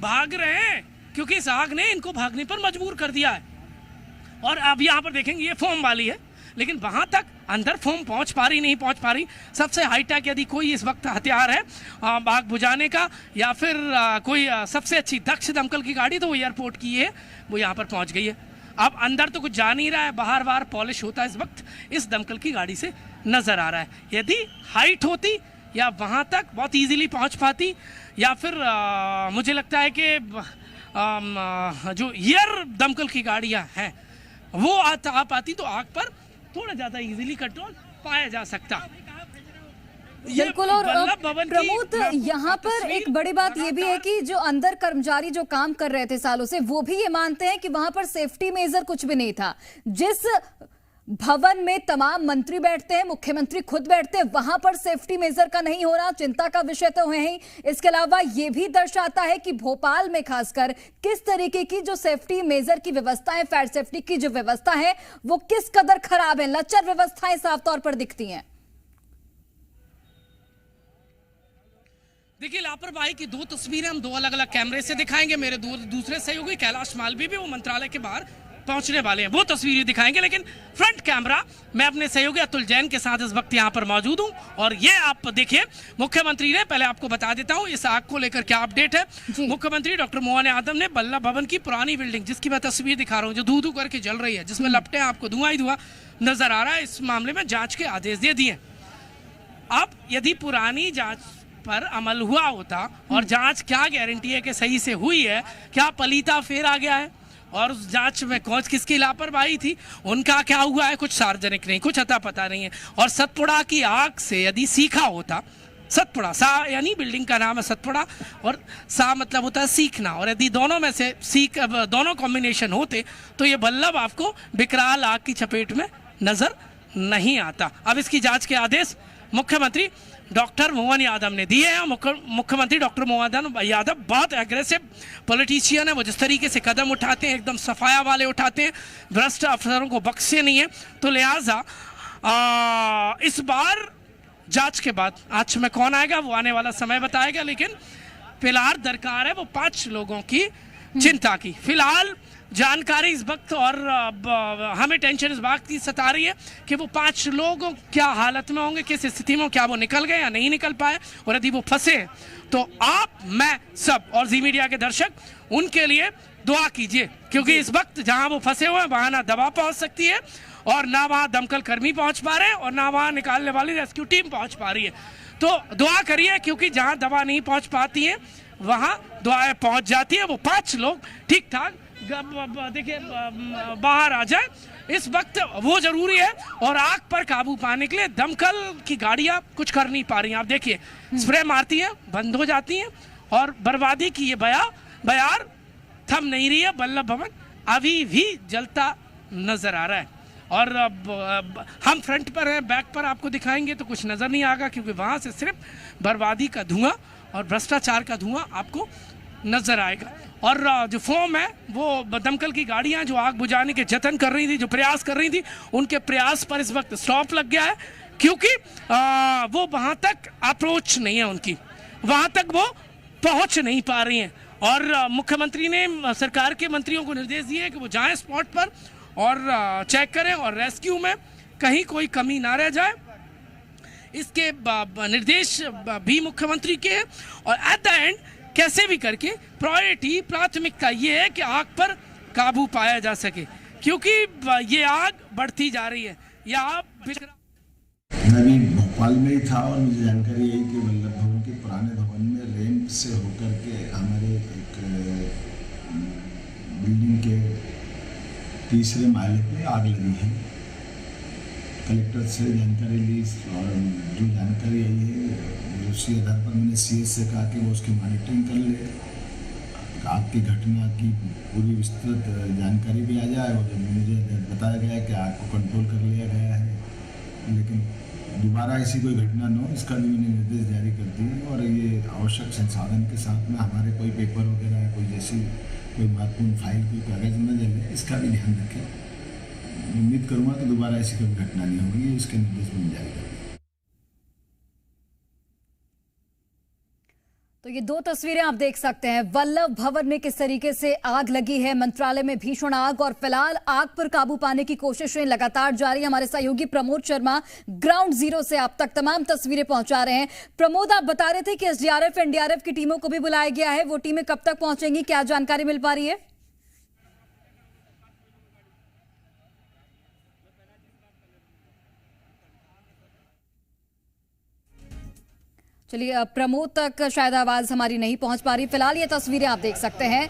भाग रहे हैं क्योंकि इस आग ने इनको भागने पर मजबूर कर दिया है। और अब यहाँ पर देखेंगे ये फोम वाली है, लेकिन वहां तक अंदर फोम पहुंच पा रही नहीं पहुंच पा रही। सबसे हाईटेक यदि कोई इस वक्त हथियार है आग बुझाने का या फिर कोई सबसे अच्छी दक्ष दमकल की गाड़ी तो वो एयरपोर्ट की है, वो यहाँ पर पहुंच गई है। अब अंदर तो कुछ जा नहीं रहा है, बाहर पॉलिश होता है इस वक्त इस दमकल की गाड़ी से नजर आ रहा है। यदि हाइट होती या वहां तक बहुत इजीली पहुंच पाती या फिर मुझे लगता है कि जो एयर दमकल की गाड़ियां हैं वो आ पाती तो आग पर थोड़ा ज्यादा इजीली कंट्रोल पाया जा सकता। बिल्कुल। और प्रमोद यहाँ पर एक बड़ी बात ये भी है कि जो अंदर कर्मचारी जो काम कर रहे थे सालों से वो भी ये मानते हैं कि वहां पर सेफ्टी मेजर कुछ भी नहीं था। जिस भवन में तमाम मंत्री बैठते हैं, मुख्यमंत्री खुद बैठते हैं, वहां पर सेफ्टी मेजर का नहीं होना चिंता का विषय तो है ही। इसके अलावा यह भी दर्शाता है कि भोपाल में खासकर किस तरीके की जो सेफ्टी मेजर की व्यवस्था है, फायर सेफ्टी की जो व्यवस्था है वो किस कदर खराब है। लचर व्यवस्थाएं साफ तौर पर दिखती हैं। देखिए, लापरवाही की दो तस्वीरें हम दो अलग अलग कैमरे से दिखाएंगे। मेरे दूसरे सहयोगी कैलाश मालवी भी वो मंत्रालय के बाहर पहुंचने वाले हैं, वो तस्वीरें दिखाएंगे। लेकिन फ्रंट कैमरा मैं अपने सहयोगी अतुल जैन के साथ इस वक्त यहां पर मौजूद हूं और ये आप देखिए, मुख्यमंत्री ने, पहले आपको बता देता हूं इस आग को लेकर क्या अपडेट है। मुख्यमंत्री डॉक्टर मोहन यादव ने वल्लभ भवन की पुरानी बिल्डिंग, जिसकी मैं तस्वीर दिखा रहा हूं, जो धू धू करके जल रही है, जिसमें लपटे आपको धुआं ही धुआं नजर आ रहा है, इस मामले में जांच के आदेश दे दिए। अब यदि पुरानी जांच पर अमल हुआ होता और जांच क्या गारंटी है कि सही से हुई है, क्या पलीता फेर आ गया है और उस जांच में कौन किसकी लापरवाही थी, उनका क्या हुआ है, कुछ सार्वजनिक नहीं, कुछ अता पता नहीं है। और सतपुड़ा की आग से यदि सीखा होता, सतपुड़ा सा यानी बिल्डिंग का नाम है सतपुड़ा और सा मतलब होता है सीखना, और यदि दोनों में से दोनों कॉम्बिनेशन होते तो ये वल्लभ आपको विकराल आग की चपेट में नजर नहीं आता। अब इसकी जांच के आदेश मुख्यमंत्री डॉक्टर मोहन यादव ने दिए हैं। मुख्यमंत्री डॉक्टर मोहन यादव बहुत एग्रेसिव पॉलिटिशियन है, वो जिस तरीके से कदम उठाते हैं एकदम सफाया वाले उठाते हैं, भ्रष्ट अफसरों को बख्शे नहीं है। तो लिहाजा इस बार जांच के बाद आज में कौन आएगा वो आने वाला समय बताएगा, लेकिन फिलहाल दरकार है वो 5 लोगों की चिंता की फिलहाल जानकारी इस वक्त, और हमें टेंशन इस बात की सता रही है कि वो 5 लोग क्या हालत में होंगे, किस स्थिति में, क्या वो निकल गए या नहीं निकल पाए, और यदि वो फंसे तो आप, मैं सब और जी मीडिया के दर्शक उनके लिए दुआ कीजिए, क्योंकि इस वक्त जहां वो फंसे हुए हैं वहां ना दवा पहुंच सकती है और ना वहां दमकल कर्मी पहुंच पा रहे हैं और ना वहां निकालने वाली रेस्क्यू टीम पहुंच पा रही है। तो दुआ करिए, क्योंकि जहां दवा नहीं पहुंच पाती है वहां दुआएं पहुंच जाती है। वो 5 लोग ठीक ठाक देखिए बाहर आ जाए, इस वक्त वो जरूरी है। और आग पर काबू पाने के लिए दमकल की गाड़ियां कुछ कर नहीं पा रही हैं। आप देखिए, स्प्रे मारती हैं, बंद हो जाती हैं, और बर्बादी की ये बयार थम नहीं रही है। वल्लभ भवन अभी भी जलता नजर आ रहा है और अब हम फ्रंट पर हैं, बैक पर आपको दिखाएंगे तो कुछ नजर नहीं आएगा, क्योंकि वहां से सिर्फ बर्बादी का धुआं और भ्रष्टाचार का धुआं आपको नजर आएगा। और जो फोम है, वो दमकल की गाड़ियां जो आग बुझाने के जतन कर रही थी, जो प्रयास कर रही थी, उनके प्रयास पर इस वक्त स्टॉप लग गया है, क्योंकि वो वहां तक अप्रोच नहीं है उनकी, वहां तक वो पहुंच नहीं पा रही हैं। और मुख्यमंत्री ने सरकार के मंत्रियों को निर्देश दिए कि वो जाएं स्पॉट पर और चेक करें और रेस्क्यू में कहीं कोई कमी ना रह जाए। इसके निर्देश भी मुख्यमंत्री के हैं और एट द एंड कैसे भी करके प्राथमिकता ये है कि आग पर काबू पाया जा सके, क्योंकि ये आग बढ़ती जा रही है। या मैं भी भोपाल में ही था और मुझे जानकारी यही कि वल्लभ भवन के पुराने भवन में रैंप से होकर के हमारे एक बिल्डिंग के 3रे माले पे आग लगी है। कलेक्टर से जानकारी ली और जो जानकारी आई है उसी आधार पर मैंने CS से कहा कि वो उसकी मॉनिटरिंग कर ले, आग की घटना की पूरी विस्तृत जानकारी भी आ जाए। और जब मुझे बताया गया कि आग को कंट्रोल कर लिया गया है, लेकिन दोबारा ऐसी कोई घटना न हो, इसका भी मैंने निर्देश जारी कर दिए। और ये आवश्यक संसाधन के साथ में हमारे कोई पेपर वगैरह या कोई जैसी कोई महत्वपूर्ण फाइल, कोई कागज न जले, इसका भी ध्यान रखें। उम्मीद करूँगा कि दोबारा ऐसी कोई घटना नहीं होगी, इसके निर्देश मैंने जारी कर दिए। तो ये 2 तस्वीरें आप देख सकते हैं, वल्लभ भवन में किस तरीके से आग लगी है, मंत्रालय में भीषण आग, और फिलहाल आग पर काबू पाने की कोशिशें लगातार जारी। हमारे सहयोगी प्रमोद शर्मा ग्राउंड जीरो से आप तक तमाम तस्वीरें पहुंचा रहे हैं। प्रमोद, आप बता रहे थे कि SDRF NDRF की टीमों को भी बुलाया गया है, वो टीमें कब तक पहुंचेंगी, क्या जानकारी मिल पा रही है? चलिए, प्रमोद तक शायद आवाज हमारी नहीं पहुंच पा रही। फिलहाल ये तस्वीरें आप देख सकते हैं,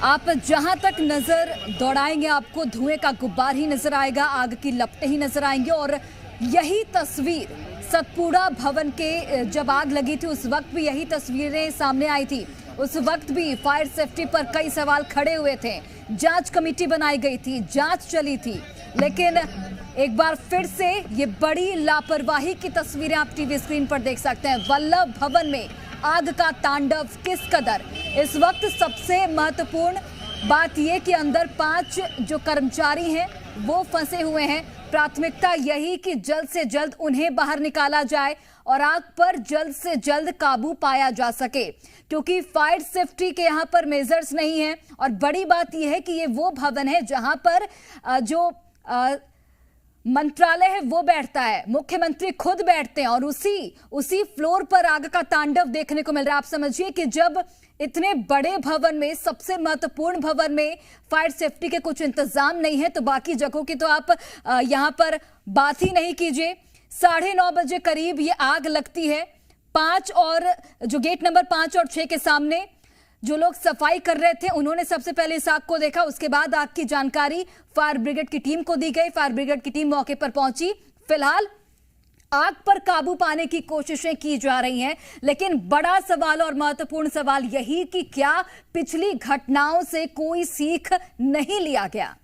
आप जहां तक नजर दौड़ाएंगे आपको धुएं का गुब्बार ही नजर आएगा, आग की लपटें ही नजर आएंगी। और यही तस्वीर सतपुड़ा भवन के जब आग लगी थी उस वक्त भी यही तस्वीरें सामने आई थी। उस वक्त भी फायर सेफ्टी पर कई सवाल खड़े हुए थे, जांच कमेटी बनाई गई थी, जांच चली थी, लेकिन एक बार फिर से ये बड़ी लापरवाही की तस्वीरें आप टीवी स्क्रीन पर देख सकते हैं। वल्लभ भवन में आग का तांडव किस कदर। इस वक्त सबसे महत्वपूर्ण बात यह कि अंदर 5 जो कर्मचारी हैं वो फंसे हुए हैं। प्राथमिकता यही कि जल्द से जल्द उन्हें बाहर निकाला जाए और आग पर जल्द से जल्द काबू पाया जा सके, क्योंकि फायर सेफ्टी के यहाँ पर मेजर्स नहीं है। और बड़ी बात यह है कि ये वो भवन है जहां पर जो मंत्रालय है वो बैठता है, मुख्यमंत्री खुद बैठते हैं और उसी फ्लोर पर आग का तांडव देखने को मिल रहा है। आप समझिए कि जब इतने बड़े भवन में, सबसे महत्वपूर्ण भवन में फायर सेफ्टी के कुछ इंतजाम नहीं है तो बाकी जगहों की तो आप यहां पर बात ही नहीं कीजिए। 9:30 बजे करीब ये आग लगती है। 5 और जो गेट नंबर 5 और 6 के सामने जो लोग सफाई कर रहे थे उन्होंने सबसे पहले इस आग को देखा। उसके बाद आग की जानकारी फायर ब्रिगेड की टीम को दी गई। फायर ब्रिगेड की टीम मौके पर पहुंची। फिलहाल आग पर काबू पाने की कोशिशें की जा रही हैं, लेकिन बड़ा सवाल और महत्वपूर्ण सवाल यही कि क्या पिछली घटनाओं से कोई सीख नहीं लिया गया।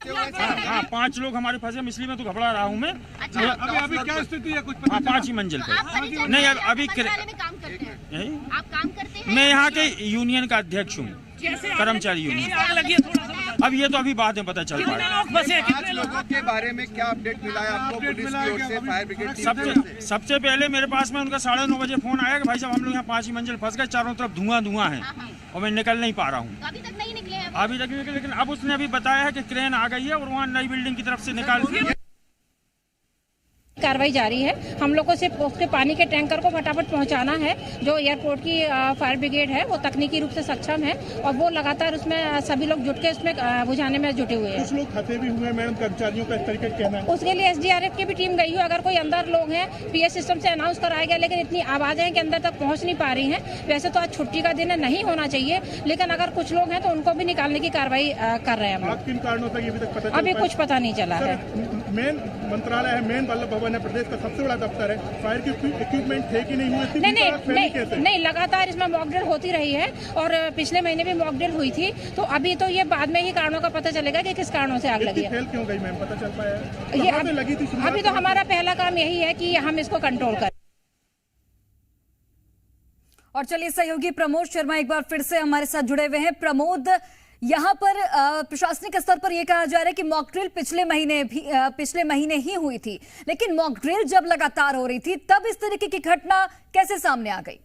हाँ, 5 लोग हमारे फंसे, इसलिए मैं तो घबरा रहा हूँ मैं। अच्छा, अभी क्या स्थिति है? कुछ 5 ही मंजिल पे नहीं। अभी में काम करते हैं, आप काम करते हैं? मैं यहाँ के यूनियन का अध्यक्ष हूँ, कर्मचारी यूनियन। आग लगी है, थोड़ा सा अब ये तो अभी बाद में पता चल पाएगा। कितने लोगों के बारे में क्या अपडेट मिला है आपको पुलिस की ओर से, फायर ब्रिगेड टीम की ओर से? सबसे पहले मेरे पास में उनका 9:30 बजे फोन आया कि भाई साहब हम लोग यहाँ 5 ही मंजिल फंस गए, चारों तरफ धुआं है और मैं निकल नहीं पा रहा हूँ। अभी तक नहीं निकले हैं? अभी तक निकले, लेकिन अब उसने अभी बताया है कि क्रेन आ गई है और वहाँ नई बिल्डिंग की तरफ से निकाल दी। कार्रवाई जारी है। हम लोग को सिर्फ उसके पानी के टैंकर को फटाफट पहुंचाना है। जो एयरपोर्ट की फायर ब्रिगेड है वो तकनीकी रूप से सक्षम है और वो लगातार उसमें सभी लोग जुट के उसमें बुझाने में जुटे हुए हैं। कुछ लोग फंसे भी हुए मैडम, कर्मचारियों का इस तरीके कहना है। उसके लिए SDRF की भी टीम गई है। अगर कोई अंदर लोग हैं, PS सिस्टम से अनाउंस कराया गया, लेकिन इतनी आवाजें हैं कि अंदर तक पहुँच नहीं पा रही हैं। वैसे तो आज छुट्टी का दिन है, नहीं होना चाहिए, लेकिन अगर कुछ लोग हैं तो उनको भी निकालने की कार्रवाई कर रहे हैं। किन कारणों से अभी तक पता अभी कुछ पता नहीं चला है। मेन मंत्रालय है, मेन वल्लभ भवन है, प्रदेश का सबसे बड़ा दफ्तर है। फायर की इक्विपमेंट थे कि नहीं हुए? नहीं, लगातार इसमें मॉक ड्रिल होती रही है और पिछले महीने भी मॉक ड्रिल हुई थी। तो अभी तो ये बाद में ही कारणों का पता चलेगा कि किस कारणों से आग लगी है। फेल क्यों गई मैम, पता चल पाया? ये लगी थी अभी तो हमारा पहला काम यही है कि हम इसको कंट्रोल करें। और चलिए सहयोगी प्रमोद शर्मा एक बार फिर से हमारे साथ जुड़े हुए हैं। प्रमोद, यहाँ पर प्रशासनिक स्तर पर यह कहा जा रहा है कि मॉक ड्रिल पिछले महीने ही हुई थी, लेकिन मॉक ड्रिल जब लगातार हो रही थी तब इस तरीके की घटना कैसे सामने आ गई?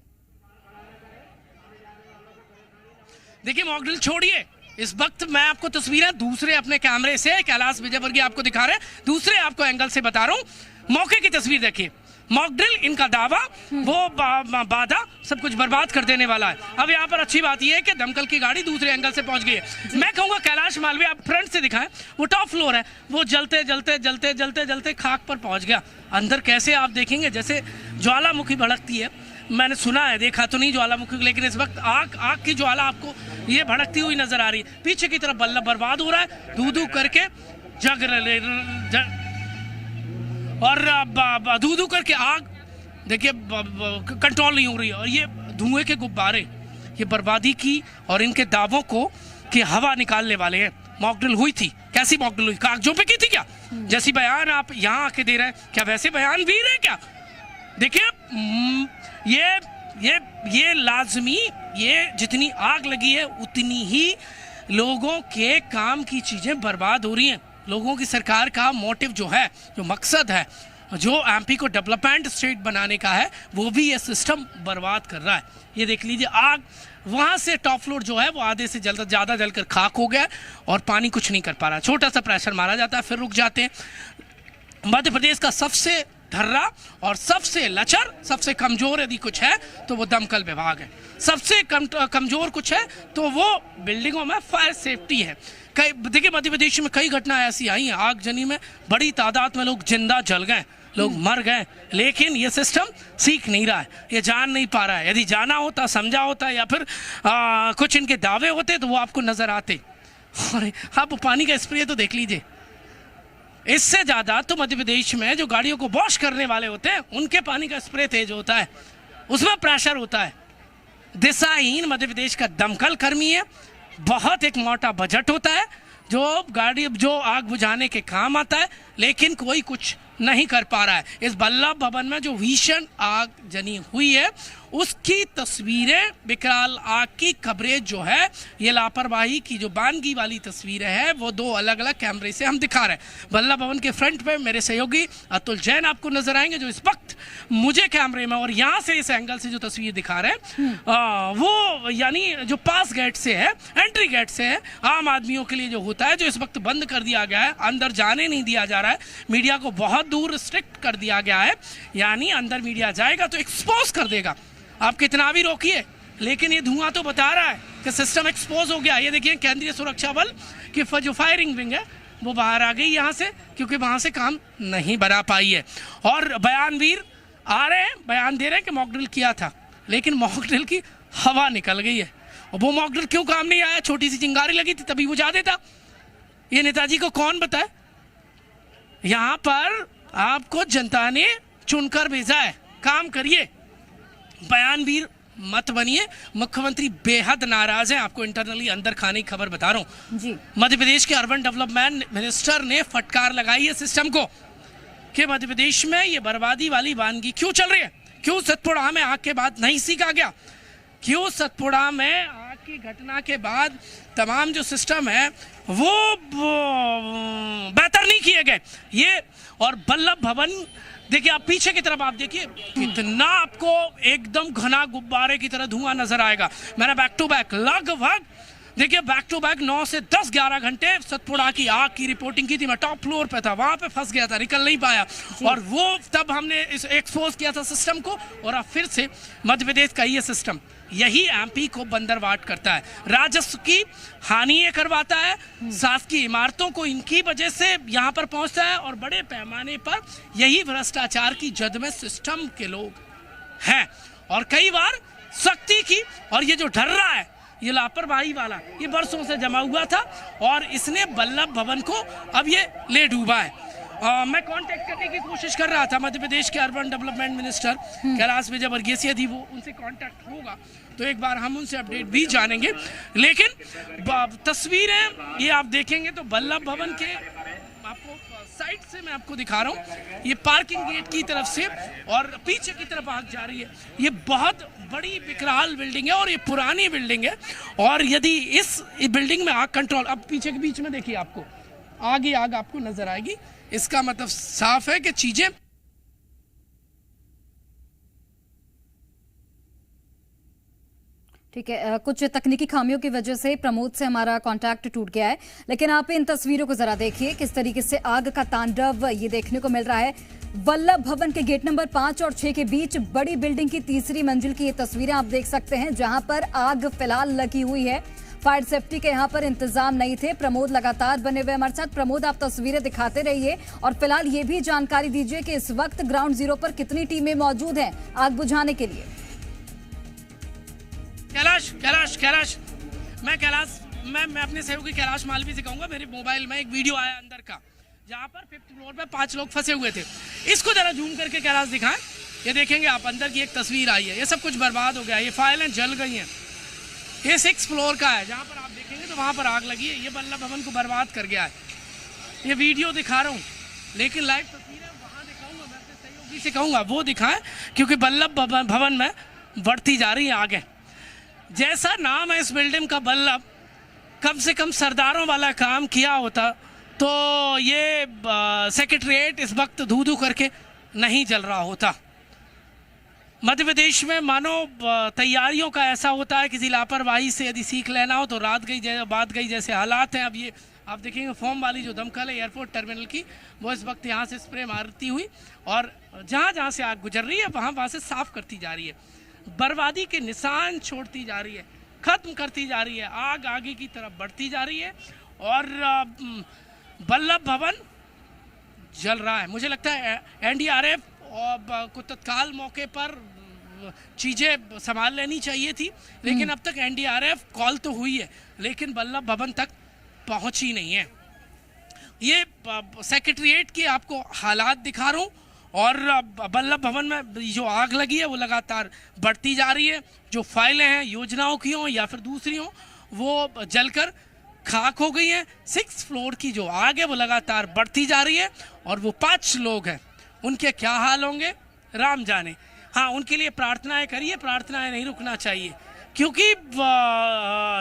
देखिए, मॉक ड्रिल छोड़िए, इस वक्त मैं आपको तस्वीरें दूसरे अपने कैमरे से कैलाश विजयवर्गीय आपको दिखा रहे हैं, दूसरे आपको एंगल से बता रहा हूं। मौके की तस्वीर देखिए। मॉक ड्रिल, इनका दावा, वो बाधा सब कुछ बर्बाद कर देने वाला है। अब यहाँ पर अच्छी बात यह है कि दमकल की गाड़ी दूसरे एंगल से पहुंच गई है। मैं कहूँगा कैलाश मालवीय, आप फ्रंट से दिखाएं, वो टॉप फ्लोर है, वो जलते खाक पर पहुंच गया। अंदर कैसे आप देखेंगे जैसे ज्वालामुखी भड़कती है। मैंने सुना है, देखा तो नहीं ज्वालामुखी, लेकिन इस वक्त आग की ज्वाला आपको ये भड़कती हुई नजर आ रही है। पीछे की तरफ बल्लभ बर्बाद हो रहा है, धू करके और धू करके आग देखिए कंट्रोल नहीं हो रही है। और ये धुएं के गुब्बारे, ये बर्बादी की और इनके दावों को कि हवा निकालने वाले हैं। मॉक ड्रिल हुई थी, कैसी मॉक ड्रिल हुई? कागजों पे की थी क्या? जैसी बयान आप यहाँ आके दे रहे हैं, क्या वैसे बयान भी रहे क्या? देखिए, ये लाजमी, ये जितनी आग लगी है उतनी ही लोगों के काम की चीजें बर्बाद हो रही हैं। लोगों की सरकार का मोटिव जो है, जो मकसद है, जो MP को डेवलपमेंट स्टेट बनाने का है, वो भी ये सिस्टम बर्बाद कर रहा है। ये देख लीजिए, आग वहां से टॉप फ्लोर जो है वो आधे से ज़्यादा जलकर खाक हो गया और पानी कुछ नहीं कर पा रहा। छोटा सा प्रेशर मारा जाता है, फिर रुक जाते हैं। मध्य प्रदेश का सबसे धर्रा और सबसे लचर, सबसे कमजोर यदि कुछ है तो वो दमकल विभाग है। सबसे कमजोर कुछ है तो वो बिल्डिंगों में फायर सेफ्टी है। देखिए, मध्य प्रदेश में कई घटनाएं ऐसी आई हैं, आगजनी में बड़ी तादाद में लोग जिंदा जल गए, लोग मर गए, लेकिन ये सिस्टम सीख नहीं रहा है, ये जान नहीं पा रहा है। यदि जाना होता, समझा होता, या फिर कुछ इनके दावे होते तो वो आपको नजर आते। और आप पानी का स्प्रे तो देख लीजिए, इससे ज्यादा तो मध्य प्रदेश में जो गाड़ियों को वॉश करने वाले होते हैं उनके पानी का स्प्रे तेज होता है, उसमें प्रेशर होता है। दिशाहीन मध्य प्रदेश का दमकल कर्मी है, बहुत एक मोटा बजट होता है, जो आग बुझाने के काम आता है, लेकिन कोई कुछ नहीं कर पा रहा है। इस बल्लभ भवन में जो भीषण आग जनी हुई है उसकी तस्वीरें, विकराल आग की खबरें जो है, ये लापरवाही की जो बानगी वाली तस्वीरें हैं वो दो अलग अलग कैमरे से हम दिखा रहे हैं। बल्लभ भवन के फ्रंट पे मेरे सहयोगी अतुल जैन आपको नजर आएंगे जो इस वक्त मुझे कैमरे में और यहाँ से इस एंगल से जो तस्वीर दिखा रहे हैं वो यानी जो पास गेट से है, एंट्री गेट से है, आम आदमियों के लिए जो होता है, जो इस वक्त बंद कर दिया गया है, अंदर जाने नहीं दिया जा रहा है, मीडिया को बहुत दूर रिस्ट्रिक्ट कर दिया गया है। यानी अंदर मीडिया जाएगा तो एक्सपोज कर देगा, आप कितना भी रोकिए, लेकिन ये धुआं तो बता रहा है कि सिस्टम एक्सपोज हो गया। ये देखिए केंद्रीय सुरक्षा बल की जो फायरिंग विंग है वो बाहर आ गई यहाँ से, क्योंकि वहाँ से काम नहीं बना पाई है। और बयानवीर आ रहे हैं, बयान दे रहे हैं कि मॉक ड्रिल किया था, लेकिन मॉक ड्रिल की हवा निकल गई है। और वो मॉक ड्रिल क्यों काम नहीं आया? छोटी सी चिंगारी लगी थी तभी बुझा देता। ये नेताजी को कौन बताए? यहाँ पर आपको जनता ने चुनकर भेजा है, काम करिए, बयानवीर मत बनिए। मुख्यमंत्री बेहद नाराज हैं, आपको इंटरनली अंदर खाने की खबर बता रहा हूँ जी। मध्य प्रदेश के अर्बन डेवलपमेंट मिनिस्टर ने फटकार लगाई है सिस्टम को कि मध्य प्रदेश में ये बर्बादी वाली वानगी क्यों चल रही है, क्यों सतपुड़ा में आग के बाद नहीं सीखा गया, क्यों सतपुड़ा में आग की घटना के बाद तमाम जो सिस्टम है वो बेहतर नहीं किए गए। ये और बल्लभ भवन देखिए, आप पीछे की तरफ आप देखिए कितना आपको एकदम घना गुब्बारे की तरह धुआं नजर आएगा। मैंने बैक टू बैक लगभग देखिए बैक टू बैक 9 से 10-11 घंटे सतपुड़ा की आग की रिपोर्टिंग की थी। मैं टॉप फ्लोर पे था, वहां पे फंस गया था, निकल नहीं पाया, और वो तब हमने इस एक्सपोज किया था सिस्टम को। और अब फिर से मध्य प्रदेश का ये सिस्टम यही एमपी को बंदरवाट करता है, राजस्व की हानि ये करवाता है, शासकीय इमारतों को इनकी वजह से यहाँ पर पहुंचता है, और बड़े पैमाने पर यही भ्रष्टाचार की जद में सिस्टम के लोग हैं। और कई बार सख्ती की, और ये जो डर रहा है, ये लापरवाही वाला, ये बरसों से जमा हुआ था और इसने बल्लभ भवन को अब ये ले डूबा है। मैं कांटेक्ट करने की कोशिश कर रहा था, मध्य प्रदेश के urban development minister Kailash Vijayvargiya यदि वो उनसे कांटेक्ट होगा तो एक बार हम उनसे अपडेट भी जानेंगे। लेकिन तस्वीरें ये आप देखेंगे तो बल्लभ भवन के आपको साइड से मैं आपको दिखा रहा हूँ, ये पार्किंग गेट की तरफ से और पीछे की तरफ आग जा रही है। ये बहुत बड़ी विकराल बिल्डिंग है और ये पुरानी बिल्डिंग है, और यदि इस बिल्डिंग में आग कंट्रोल, अब पीछे के बीच में देखिए आपको आग ही आग आपको नजर आएगी। इसका मतलब साफ है कि चीजें ठीक है। कुछ तकनीकी खामियों की वजह से प्रमोद से हमारा कांटेक्ट टूट गया है, लेकिन आप इन तस्वीरों को जरा देखिए किस तरीके से आग का तांडव ये देखने को मिल रहा है। बल्लभ भवन के गेट नंबर 5 और 6 के बीच बड़ी बिल्डिंग की तीसरी मंजिल की ये तस्वीरें आप देख सकते हैं, जहां पर आग फिलहाल लगी हुई है। फायर सेफ्टी के यहाँ पर इंतजाम नहीं थे। प्रमोद लगातार बने हुए हमारे साथ। प्रमोद, आप तस्वीरें दिखाते रहिए और फिलहाल ये भी जानकारी दीजिए कि इस वक्त ग्राउंड जीरो पर कितनी टीमें मौजूद हैं आग बुझाने के लिए। कैलाश मैं अपने सहयोगी कैलाश मालवी से कहूंगा, मेरे मोबाइल में एक वीडियो आया अंदर का जहां पर 5th फ्लोर पे 5 लोग फंसे हुए थे। इसको जरा जूम करके कैलाश दिखाएं। ये देखेंगे आप, अंदर की एक तस्वीर आई है, ये सब कुछ बर्बाद हो गया, ये फाइलें जल गई हैं। ये 6th फ्लोर का है, जहां पर आप देखेंगे तो वहां पर आग लगी है। ये बल्लभ भवन को बर्बाद कर गया है। ये वीडियो दिखा रहा हूँ, लेकिन लाइव तस्वीरें वहां दिखाऊंगा, मैं अपने सहयोगी से कहूंगा वो दिखाएं, क्योंकि बल्लभ भवन में बढ़ती जा रही है आगे। जैसा नाम है इस बिल्डिंग का बल्लभ, कम से कम सरदारों वाला काम किया होता तो ये सेक्रेटरिएट इस वक्त धू धू करके नहीं जल रहा होता। मध्य प्रदेश में मानो तैयारियों का ऐसा होता है, किसी लापरवाही से यदि सीख लेना हो तो रात गई बात गई जैसे हालात हैं। अब ये आप देखेंगे फॉर्म वाली जो दमकल है एयरपोर्ट टर्मिनल की, वो इस वक्त यहाँ से स्प्रे मारती हुई और जहाँ जहाँ से आग गुजर रही है वहाँ से साफ करती जा रही है, बर्बादी के निशान छोड़ती जा रही है, खत्म करती जा रही है। आग आगे की तरफ बढ़ती जा रही है और बल्लभ भवन जल रहा है। मुझे लगता है एनडीआरएफ को तत्काल मौके पर चीज़ें संभाल लेनी चाहिए थी, लेकिन अब तक एनडीआरएफ कॉल तो हुई है लेकिन बल्लभ भवन तक पहुंची नहीं है। ये सेक्रेटरिएट के आपको हालात दिखा रहा हूँ और बल्लभ भवन में जो आग लगी है वो लगातार बढ़ती जा रही है। जो फाइलें हैं योजनाओं की हों या फिर दूसरी हों वो जलकर खाक हो गई है। 6th फ्लोर की जो आग है वो लगातार बढ़ती जा रही है और वो 5 लोग हैं, उनके क्या हाल होंगे राम जाने। हाँ, उनके लिए प्रार्थनाएं करिए, प्रार्थनाएं नहीं रुकना चाहिए, क्योंकि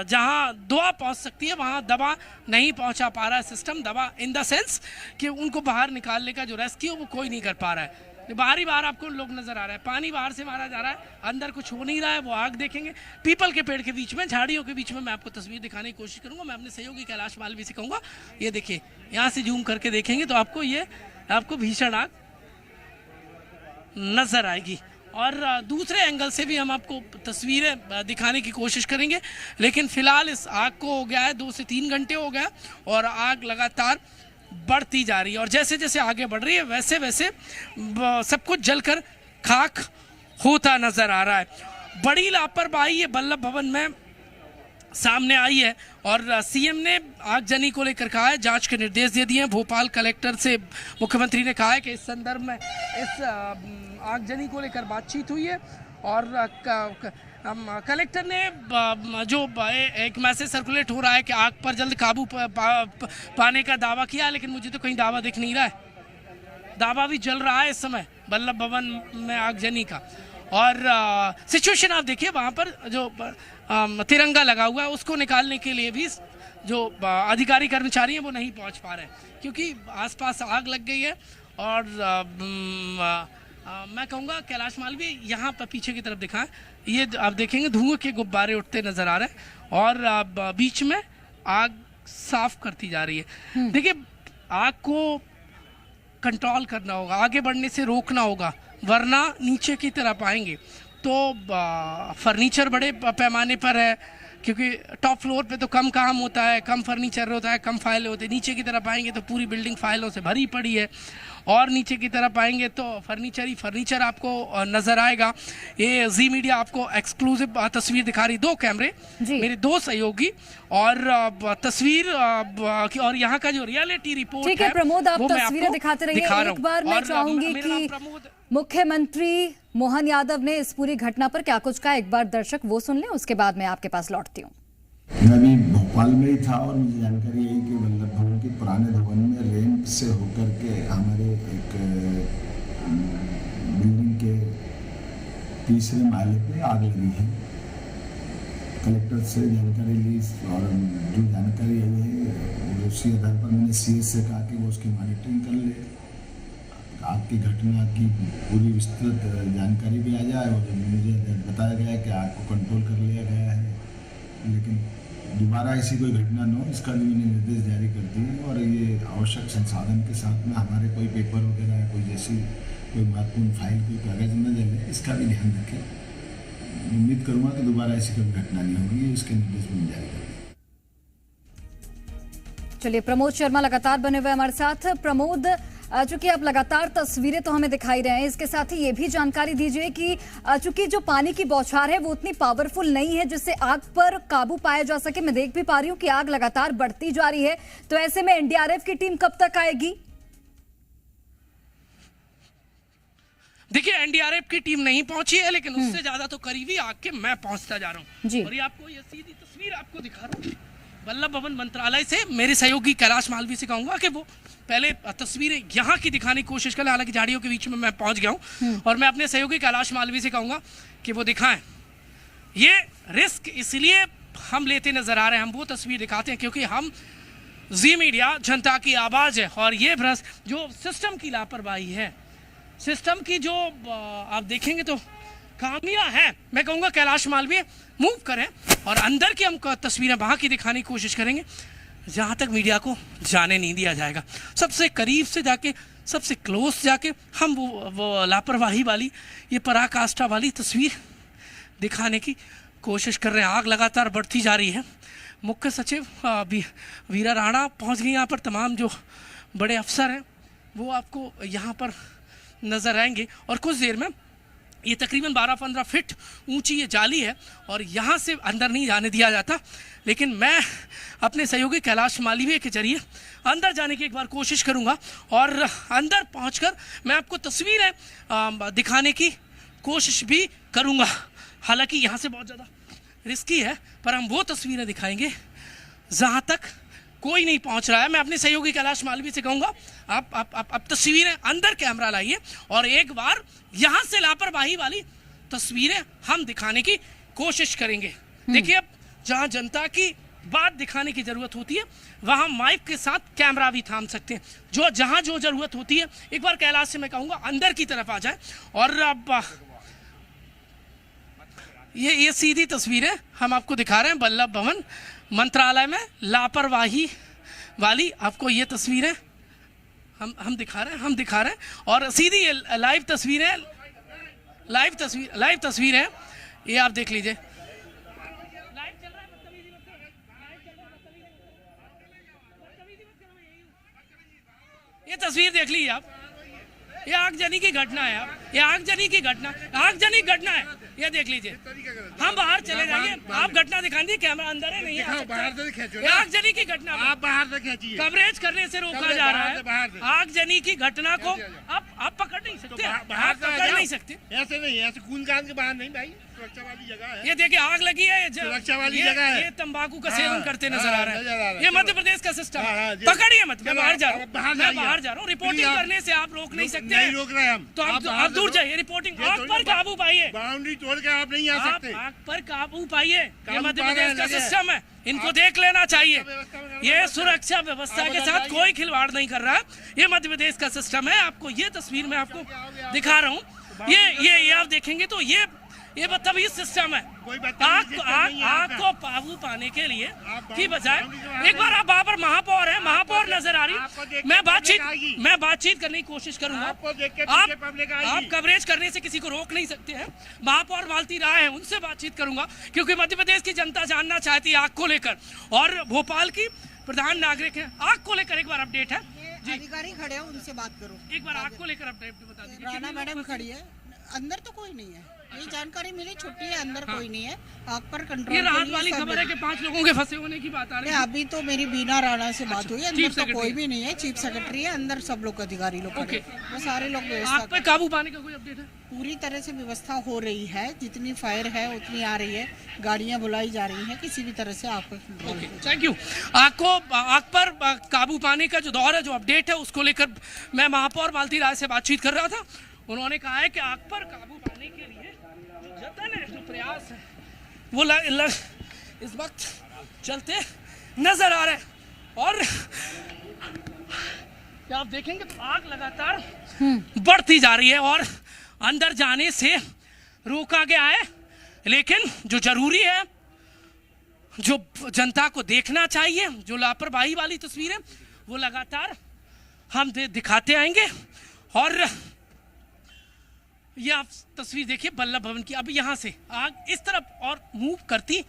जहाँ दुआ पहुँच सकती है वहाँ दवा नहीं पहुँचा पा रहा है सिस्टम। दवा इन द सेंस कि उनको बाहर निकालने का जो रेस्क्यू वो कोई नहीं कर पा रहा है। बाहर आपको लोग नजर आ रहा है, पानी बाहर से मारा जा रहा है, अंदर कुछ हो नहीं रहा है। वो आग देखेंगे पीपल के पेड़ के बीच में, झाड़ियों के बीच में। मैं आपको तस्वीर दिखाने की कोशिश करूंगा। मैं अपने सहयोगी कैलाश मालवी से कहूँगा, ये देखिए, यहाँ से जूम करके देखेंगे तो आपको भीषण आग नजर आएगी। और दूसरे एंगल से भी हम आपको तस्वीरें दिखाने की कोशिश करेंगे, लेकिन फिलहाल इस आग को हो गया है 2 से 3 घंटे हो गया और आग लगातार बढ़ती जा रही है। और जैसे जैसे आगे बढ़ रही है वैसे वैसे सब कुछ जलकर खाक होता नजर आ रहा है। बड़ी लापरवाही ये वल्लभ भवन में सामने आई है और सीएम ने आगजनी को लेकर कहा है, जांच के निर्देश दे दिए हैं। भोपाल कलेक्टर से मुख्यमंत्री ने कहा है कि इस संदर्भ में इस आगजनी को लेकर बातचीत हुई है और कलेक्टर ने जो एक मैसेज सर्कुलेट हो रहा है कि आग पर जल्द काबू पाने का दावा किया, लेकिन मुझे तो कहीं दावा दिख नहीं रहा है। दावा भी जल रहा है इस समय वल्लभ भवन में आगजनी का। और सिचुएशन आप देखिए, वहाँ पर जो तिरंगा लगा हुआ है उसको निकालने के लिए भी जो अधिकारी कर्मचारी हैं वो नहीं पहुँच पा रहे हैं, क्योंकि आसपास आग लग गई है। और मैं कहूँगा कैलाश मालवी यहाँ पर पीछे की तरफ दिखाएं, ये आप देखेंगे धुआं के गुब्बारे उठते नजर आ रहे हैं और बीच में आग साफ करती जा रही है। देखिए, आग को कंट्रोल करना होगा, आगे बढ़ने से रोकना होगा, वरना नीचे की तरफ आएंगे तो फर्नीचर बड़े पैमाने पर है, क्योंकि टॉप फ्लोर पे तो कम काम होता है, कम फर्नीचर होता है, कम फाइलें होती है। नीचे की तरफ आएंगे तो पूरी बिल्डिंग फाइलों से भरी पड़ी है और नीचे की तरफ आएंगे तो फर्नीचर ही फर्नीचर आपको नजर आएगा। ये जी मीडिया आपको एक्सक्लूसिव तस्वीर दिखा रही, 2 कैमरे, मेरे 2 सहयोगी और तस्वीर और यहाँ का जो रियलिटी रिपोर्ट ठीक है प्रमोद, आप तस्वीरें दिखाते रहिए। एक बार मैं चाहूंगी कि मुख्यमंत्री मोहन यादव ने इस पूरी घटना पर क्या कुछ कहा, एक बार दर्शक वो सुन लें, उसके बाद मैं आपके पास लौटती हूँ। मैं अभी भोपाल में ही था और मुझे जानकारी यही कि वल्लभ भवन के पुराने भवन में रैंप से होकर के हमारे एक बिल्डिंग के 3रे माले पे आग लगी है। कलेक्टर से जानकारी ली और जो जानकारी आई है उसी आधार पर मैंने सीएस से कहा कि वो उसकी मॉनिटरिंग कर ले, आग की घटना की पूरी विस्तृत जानकारी भी आ जाए। और मुझे बताया गया कि आग को कंट्रोल कर लिया गया है, लेकिन दोबारा ऐसी कोई घटना न हो इसका भी मैंने निर्देश जारी कर दिए। और ये आवश्यक संसाधन के साथ में हमारे कोई पेपर वगैरह कोई जैसी कोई महत्वपूर्ण फाइल कोई कागज न जले, इसका भी ध्यान रखें। उम्मीद करूँगा कि दोबारा ऐसी कोई घटना नहीं होगी, इसके निर्देश मैंने जारी कर दिए। चलिए, प्रमोद शर्मा लगातार बने हुए हमारे साथ। प्रमोद, चूंकि आप लगातार तस्वीरें तो हमें दिखाई रहे हैं, इसके साथ ही ये भी जानकारी दीजिए कि चूंकि जो पानी की बौछार है वो उतनी पावरफुल नहीं है जिससे आग पर काबू पाया जा सके। मैं देख भी पा रही हूँ कि आग लगातार बढ़ती जा रही है, तो ऐसे में एनडीआरएफ की टीम कब तक आएगी? देखिए, एनडीआरएफ की टीम नहीं पहुंची है, लेकिन उससे ज्यादा तो करीबी आग के मैं पहुंचता जा रहा हूँ। और ये आपको ये सीधी तस्वीर आपको दिखा रहा हूँ वल्लभ भवन मंत्रालय से। मेरे सहयोगी कैलाश मालवी से कहूंगा कि वो पहले तस्वीरें यहाँ की दिखाने की कोशिश करें, हालांकि झाड़ियों के बीच में मैं पहुंच गया हूँ। और मैं अपने सहयोगी कैलाश मालवी से कहूंगा कि वो दिखाएं। ये रिस्क इसलिए हम लेते नजर आ रहे हैं, हम वो तस्वीर दिखाते हैं क्योंकि हम जी मीडिया जनता की आवाज है। और ये भ्रष्ट जो सिस्टम की लापरवाही है, सिस्टम की जो आप देखेंगे तो खामियां हैं, मैं कहूँगा कैलाश मालवी मूव करें और अंदर की हम तस्वीरें वहाँ की दिखाने की कोशिश करेंगे जहाँ तक मीडिया को जाने नहीं दिया जाएगा। सबसे करीब से जाके, सबसे क्लोज जाके हम वो लापरवाही वाली, ये पराकाष्ठा वाली तस्वीर दिखाने की कोशिश कर रहे हैं। आग लगातार बढ़ती जा रही है। मुख्य सचिव वीरा राणा पहुँच गई यहाँ पर, तमाम जो बड़े अफसर हैं वो आपको यहाँ पर नज़र आएंगे। और कुछ देर में ये तकरीबन 12-15 फीट ऊंची ये जाली है और यहाँ से अंदर नहीं जाने दिया जाता, लेकिन मैं अपने सहयोगी कैलाश मालवी के जरिए अंदर जाने की एक बार कोशिश करूँगा और अंदर पहुँचकर मैं आपको तस्वीरें दिखाने की कोशिश भी करूँगा। हालांकि यहाँ से बहुत ज़्यादा रिस्की है, पर हम वो तस्वीरें दिखाएंगे जहां तक कोई नहीं पहुंच रहा है। मैं अपने सहयोगी कैलाश मालवी से कहूंगा आप तस्वीरें अंदर कैमरा लाइए और एक बार यहां से लापरवाही वाली तस्वीरें हम दिखाने की कोशिश करेंगे। देखिए, अब जहां जनता की बात दिखाने की जरूरत होती है वहां माइक के साथ कैमरा भी थाम सकते हैं। जहां जो जरूरत होती है, एक बार कैलाश से मैं कहूंगा अंदर की तरफ आ जाए। और अब ये सीधी तस्वीरें हम आपको दिखा रहे हैं वल्लभ भवन मंत्रालय में लापरवाही वाली। आपको ये तस्वीरें हम दिखा रहे हैं और सीधी लाइव तस्वीर है ये आप देख लीजिए। ये तस्वीर देख लीजिए आप, ये आगजनी की घटना है। ये आगजनी की घटना है, ये देख लीजिए। हम बाहर चले जाइए, आप घटना दिखा दीजिए, कैमरा अंदर है, नहीं है बाहर से खींचो। आगजनी की घटना आप बाहर से खींचिए, कवरेज करने से रोका जा रहा है। आगजनी की घटना को आप पकड़ नहीं सकते, आप पकड़ नहीं सकते, ऐसे नहीं, ऐसे खून कान के बाहर नहीं भाई, सुरक्षा वाली जगह है। ये देखिए आग लगी है, सुरक्षा वाली जगह है। ये तंबाकू का सेवन करते नजर आ रहा है। ये मध्य प्रदेश का सिस्टम, पकड़िए मत। मैं बाहर जा रहा हूँ, रिपोर्टिंग करने से आप रोक नहीं सकते। नहीं रोक रहे हम, तो आप दूर जाइए। रिपोर्टिंग, आग पर काबू पाइए, बाउंड्री तोड़ के आप नहीं आ सकते। आग पर काबू पाइए, ये मध्य प्रदेश का सिस्टम है, इनको देख लेना चाहिए। ये सुरक्षा व्यवस्था के साथ कोई खिलवाड़ नहीं कर रहा है, ये मध्य प्रदेश का सिस्टम है। आपको ये तस्वीर में आपको दिखा रहा हूँ, ये आप देखेंगे तो ये बदतमीज सिस्टम है। आग को काबू पाने के लिए की बजाय एक बार आप वहाँ पर महापौर नजर आ रही। मैं बातचीत करने की कोशिश करूंगा। आप कवरेज करने से किसी को रोक नहीं सकते हैं। महापौर मालती राय है, उनसे बातचीत करूंगा क्योंकि मध्य प्रदेश की जनता जानना चाहती है आग को लेकर, और भोपाल की प्रधान नागरिक है। आग को लेकर एक बार अपडेट है जी, अधिकारी खड़े हैं, उनसे बात करो। एक बार आग को लेकर अपडेट बता दीजिए। राणा मैडम खड़ी है, अंदर तो कोई नहीं है, ये जानकारी मिली, छुट्टी है, अंदर कोई नहीं है। आग पर कंट्रोल। ये राहत वाली खबर है कि 5 लोगों के फंसे होने की बात आ रही है। अभी तो मेरी बीना राणा से बात हुई, अंदर तो कोई भी नहीं है, चीफ सेक्रेटरी है, अंदर सब लोग अधिकारी लोग खड़े, वो सारे लोग व्यवस्था। आग पर काबू पाने का कोई अपडेट है? पूरी तरह से व्यवस्था हो रही है, जितनी फायर है उतनी आ रही है, गाड़ियां बुलाई जा रही हैं, किसी भी तरह से आग पर कंट्रोल। Thank you. आग पर काबू पाने का जो दौर है, जो अपडेट है, उसको लेकर मैं महापौर मालती राय से बातचीत कर रहा था। उन्होंने कहा है कि आग पर काबू पाने के लिए जो जतन है, जो प्रयास है, वो इस वक्त चलते नजर आ रहे हैं। और आप देखेंगे तो आग लगातार बढ़ती जा रही है और अंदर जाने से रोका गया है। लेकिन जो जरूरी है, जो जनता को देखना चाहिए, जो लापरवाही वाली तस्वीरें, वो लगातार हम दिखाते आएंगे। और ये आप तस्वीर देखिए वल्लभ भवन की। अब यहाँ से आग इस तरफ और मूव करती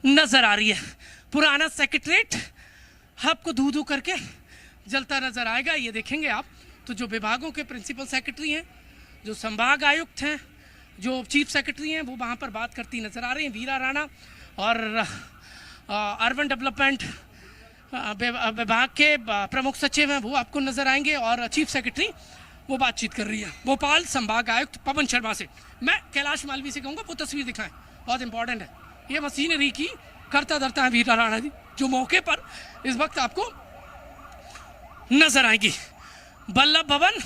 नजर आ रही है। पुराना सेक्रेटरीट आपको धू धू करके जलता नजर आएगा। ये देखेंगे आप तो जो विभागों के प्रिंसिपल सेक्रेटरी हैं, जो संभाग आयुक्त हैं, जो चीफ सेक्रेटरी हैं, वो वहाँ पर बात करती नजर आ रही हैं। वीरा राणा और अर्बन डेवलपमेंट विभाग के प्रमुख सचिव हैं, वो आपको नजर आएंगे, और चीफ सेक्रेटरी वो बातचीत कर रही है भोपाल संभाग आयुक्त पवन शर्मा से। मैं कैलाश मालवी से कहूँगा वो तस्वीर दिखाएं, बहुत इंपॉर्टेंट है। ये मशीनरी की करता धरता है वीरा राणा जी, जो मौके पर इस वक्त आपको नजर आएगी। वल्लभ भवन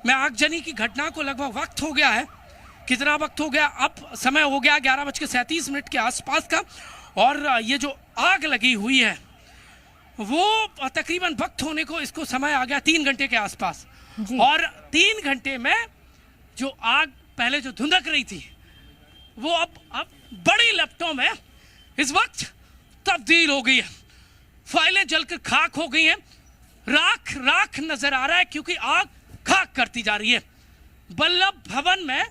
में आगजनी की घटना को लगभग वक्त हो गया है, कितना वक्त हो गया, अब समय हो गया 11:37 के आसपास का, और ये जो आग लगी हुई है वो तकरीबन वक्त होने को इसको समय आ गया 3 घंटे के आसपास। और 3 घंटे में जो आग पहले जो धुंधक रही थी वो अब बड़ी लपटों में इस वक्त तब्दील हो गई है। फाइलें जलकर खाक हो गई हैं, राख नजर आ रहा है क्योंकि आग खाक करती जा रही है। वल्लभ भवन में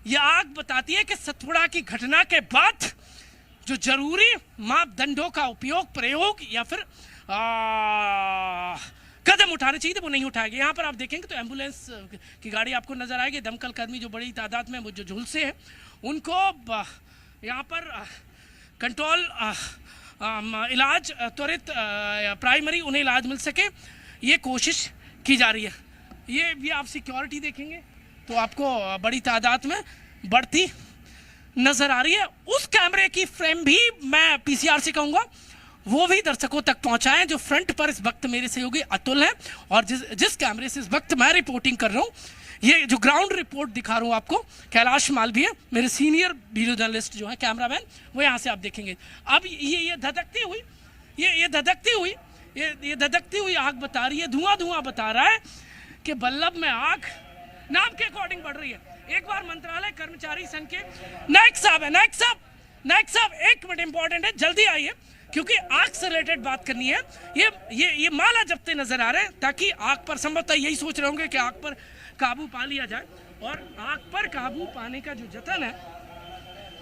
यह आग बताती है कि सतपुड़ा की घटना के बाद जो जरूरी मापदंडों का उपयोग, प्रयोग या फिर कदम उठाने चाहिए थे वो नहीं उठाए गए। यहाँ पर आप देखेंगे तो एम्बुलेंस की गाड़ी आपको नजर आएगी, दमकल कर्मी जो बड़ी तादाद में वो जो झुलसे हैं उनको यहाँ पर कंट्रोल इलाज त्वरित प्राइमरी उन्हें इलाज मिल सके ये कोशिश की जा रही है। ये भी आप सिक्योरिटी देखेंगे तो आपको बड़ी तादाद में बढ़ती नजर आ रही है, उस कैमरे की फ्रेम भी मैं पीसीआर से कहूंगा वो भी दर्शकों तक पहुंचाएं जो फ्रंट पर इस वक्त मेरे सहयोगी अतुल है और जिस कैमरे से इस वक्त मैं रिपोर्टिंग कर रहा हूं, ये जो ग्राउंड रिपोर्ट दिखा रहा हूं आपको, कैलाश मालवीय मेरे सीनियर वीडियो जर्नलिस्ट जो है, कैमरामैन, वो यहाँ से आप देखेंगे। अब ये धधकती हुई ये धधकती हुई आग बता रही है, धुआं बता रहा है कि बल्लभ में आग नाम के अकॉर्डिंग बढ़ रही है। एक बार मंत्रालय कर्मचारी संघ के नायक साहब, एक मिनट इंपॉर्टेंट है, जल्दी आइए क्योंकि आग से रिलेटेड बात करनी है। ये माला जपते नजर आ रहे हैं ताकि आग पर, संभवतः यही सोच रहे होंगे कि आग पर काबू पा लिया जाए, और आग पर काबू पाने का जो जतन है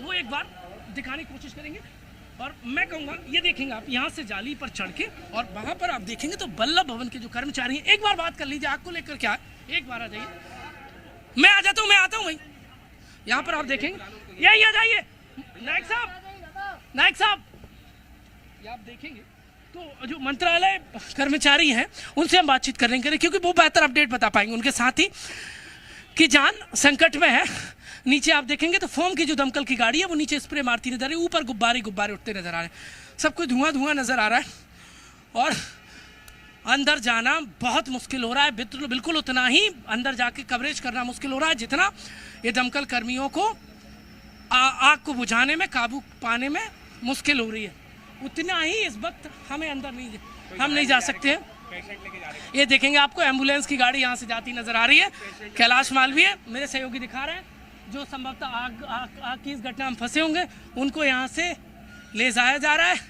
वो एक बार दिखाने की कोशिश करेंगे। और मैं कहूँगा ये देखेंगे आप यहाँ से जाली पर चढ़ के, और वहाँ पर आप देखेंगे तो बल्लभ भवन के जो कर्मचारी हैं, एक बार बात कर लीजिए आग को लेकर क्या है, एक बार आ जाइए, मैं आ जाता हूँ, मैं आता हूँ भाई, यहाँ पर आप देखेंगे, यही आ जाइए नायक साहब, ये आप देखेंगे तो जो मंत्रालय कर्मचारी हैं उनसे हम बातचीत करेंगे क्योंकि वो बेहतर अपडेट बता पाएंगे। उनके साथ ही कि जान संकट में है, नीचे आप देखेंगे तो फोम की जो दमकल की गाड़ी है वो नीचे स्प्रे मारती नजर आ रही है, ऊपर गुब्बारे उठते नजर आ रहे हैं, सब कुछ धुआं नजर आ रहा है और अंदर जाना बहुत मुश्किल हो रहा है, बिल्कुल उतना ही अंदर जाके कवरेज करना मुश्किल हो रहा है जितना ये दमकल कर्मियों को आग को बुझाने में, काबू पाने में मुश्किल हो रही है, उतना ही इस वक्त हमें अंदर हम नहीं जा सकते हैं। ये देखेंगे आपको एम्बुलेंस की गाड़ी यहाँ से जाती नजर आ रही है, कैलाश मालवीय मेरे सहयोगी दिखा रहे हैं, जो संभवतः आग की इस घटना में फंसे होंगे उनको यहाँ से ले जाया जा रहा है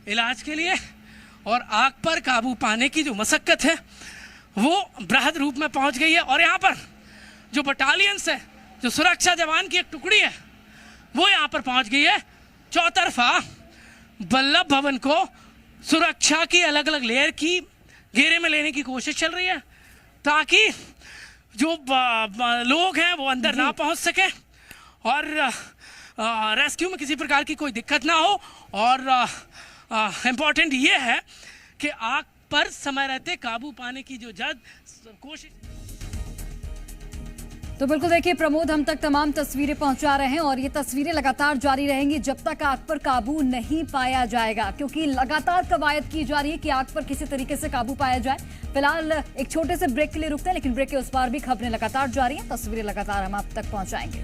इलाज के लिए, और आग पर काबू पाने की जो मशक्कत है वो बृहद रूप में पहुँच गई है। और यहाँ पर जो बटालियंस है, जो सुरक्षा जवान की एक टुकड़ी है, वो यहाँ पर पहुँच गई है। चौतरफा बल्लभ भवन को सुरक्षा की अलग अलग लेयर की घेरे में लेने की कोशिश चल रही है ताकि जो लोग हैं वो अंदर ना पहुंच सके और रेस्क्यू में किसी प्रकार की कोई दिक्कत ना हो। और इम्पोर्टेंट ये है कि आग पर समय रहते काबू पाने की जो कोशिश। तो बिल्कुल देखिए प्रमोद, हम तक तमाम तस्वीरें पहुंचा रहे हैं और ये तस्वीरें लगातार जारी रहेंगी जब तक आग पर काबू नहीं पाया जाएगा, क्योंकि लगातार कवायद की जा रही है कि आग पर किसी तरीके से काबू पाया जाए। फिलहाल एक छोटे से ब्रेक के लिए रुकते हैं, लेकिन ब्रेक के उस पार भी खबरें लगातार जारी हैं, तस्वीरें लगातार हम आप तक पहुंचाएंगे।